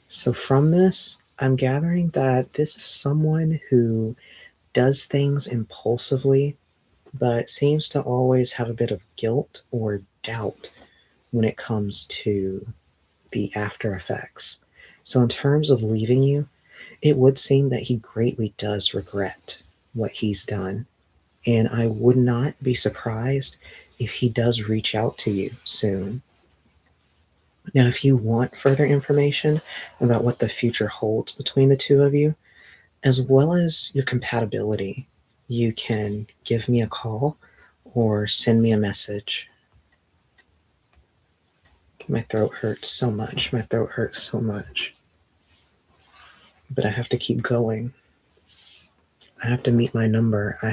So from this, I'm gathering that this is someone who does things impulsively, but seems to always have a bit of guilt or doubt when it comes to the after effects. So, in terms of leaving you, it would seem that he greatly does regret what he's done. And I would not be surprised if he does reach out to you soon. Now, if you want further information about what the future holds between the two of you, as well as your compatibility, you can give me a call or send me a message. My throat hurts so much. My throat hurts so much. But I have to keep going. I have to meet my number. I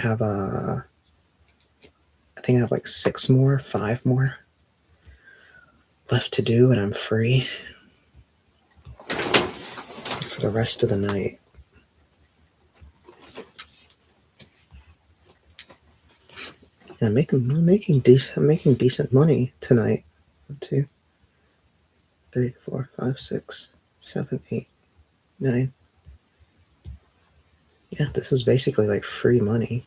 think I have like 5 more left to do, and I'm free for the rest of the night. And I'm making decent money tonight. 1, 2, 3, 4, 5, 6, 7, 8, 9. Yeah, this is basically like free money.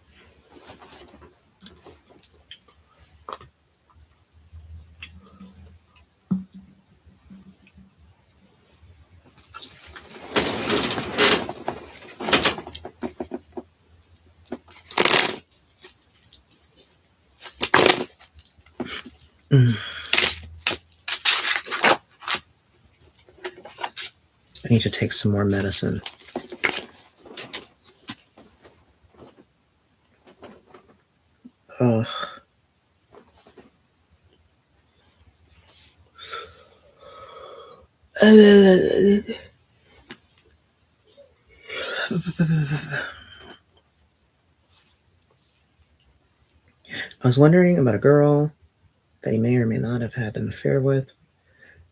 I need to take some more medicine. Ugh. I was wondering about a girl that he may or may not have had an affair with.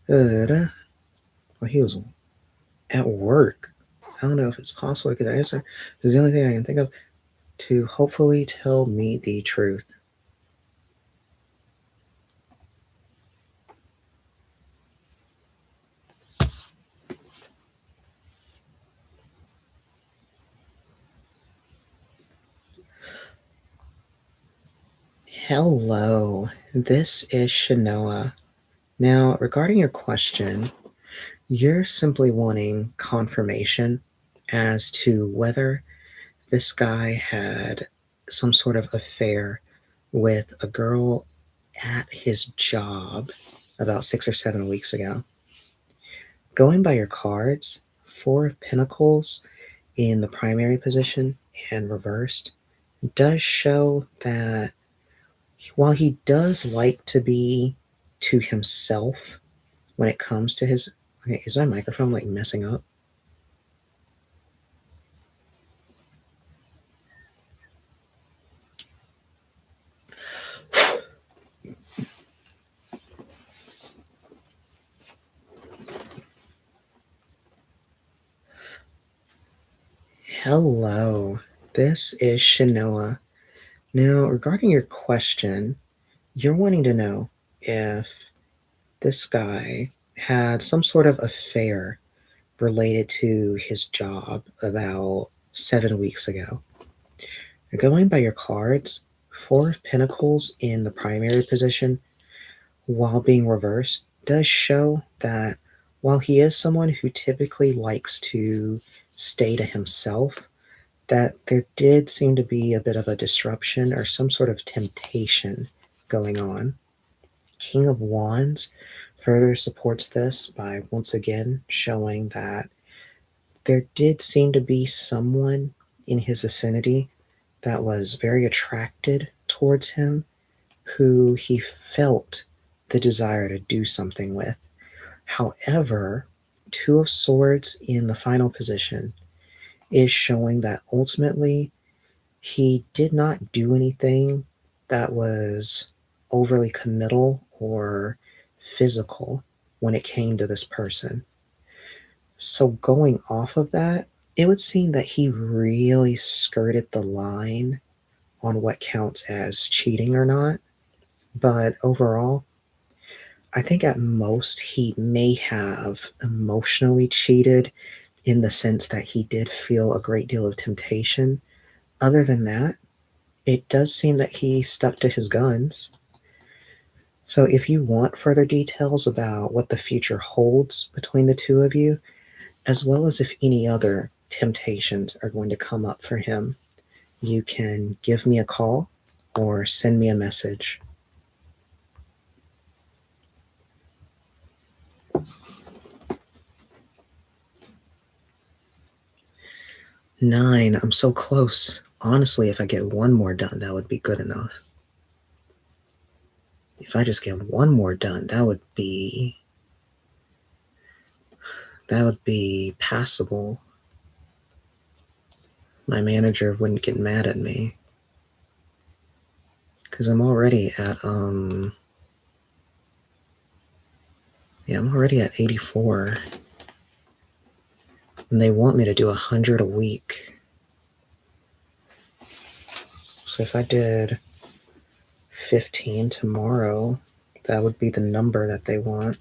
Well, he was at work. I don't know if it's possible to get the answer. It's the only thing I can think of to hopefully tell me the truth. Hello, this is Shanoa. Now, regarding your question, you're simply wanting confirmation as to whether this guy had some sort of affair with a girl at his job about 6 or 7 weeks ago. Going by your cards, 4 of Pentacles in the primary position and reversed does show that while he does like to be to himself when it comes to his... Okay, is my microphone like messing up? Hello, this is Shanoa. Now, regarding your question, you're wanting to know if this guy had some sort of affair related to his job about 7 weeks ago. Going by your cards, 4 of Pentacles in the primary position, while being reversed, does show that while he is someone who typically likes to stay to himself, that there did seem to be a bit of a disruption or some sort of temptation going on. King of Wands further supports this by once again showing that there did seem to be someone in his vicinity that was very attracted towards him, who he felt the desire to do something with. However, 2 of Swords in the final position is showing that ultimately he did not do anything that was overly committal or physical when it came to this person. So going off of that, it would seem that he really skirted the line on what counts as cheating or not. But overall, I think at most he may have emotionally cheated in the sense that he did feel a great deal of temptation. Other than that, it does seem that he stuck to his guns. So if you want further details about what the future holds between the two of you, as well as if any other temptations are going to come up for him, you can give me a call or send me a message. Nine, I'm so close. Honestly, if I get one more done, that would be good enough. If I just get one more done, that would be passable. My manager wouldn't get mad at me. Because I'm already at I'm already at 84. And they want me to do 100 a week. So if I did 15 tomorrow, that would be the number that they want.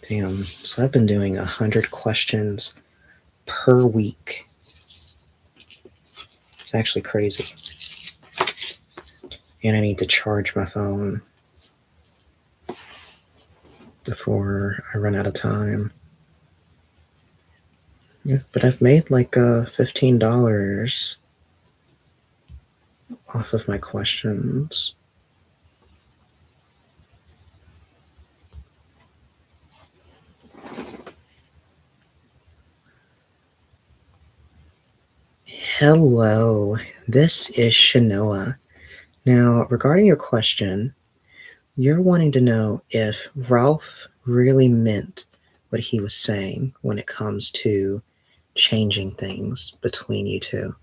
Damn. So I've been doing 100 questions per week. It's actually crazy. And I need to charge my phone before I run out of time. Yeah, but I've made like $15 off of my questions. Hello, this is Shanoa. Now, regarding your question, you're wanting to know if Ralph really meant what he was saying when it comes to changing things between you two.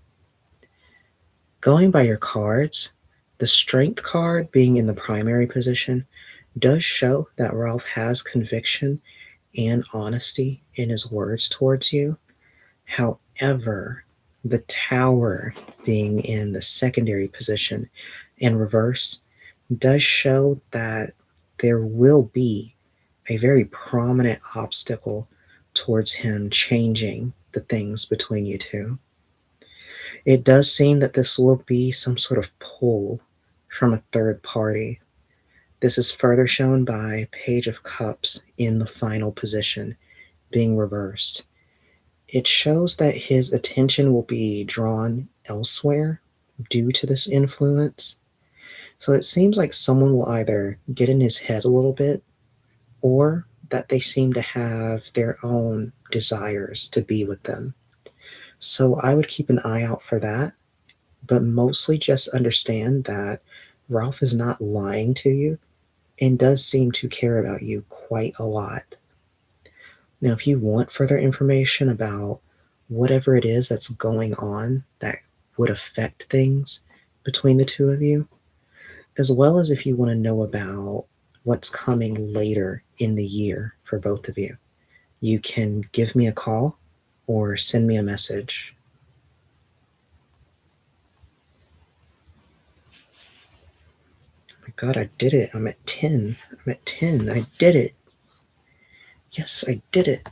Going by your cards, the strength card being in the primary position does show that Ralph has conviction and honesty in his words towards you. However, the tower being in the secondary position and reversed does show that there will be a very prominent obstacle towards him changing the things between you two. It does seem that this will be some sort of pull from a third party. This is further shown by Page of Cups in the final position being reversed. It shows that his attention will be drawn elsewhere due to this influence. So it seems like someone will either get in his head a little bit, or that they seem to have their own desires to be with them. So I would keep an eye out for that, but mostly just understand that Ralph is not lying to you and does seem to care about you quite a lot. Now, if you want further information about whatever it is that's going on that would affect things between the two of you, as well as if you want to know about what's coming later in the year for both of you, you can give me a call or send me a message. Oh my God, I did it. I'm at 10. I did it. Yes, I did it.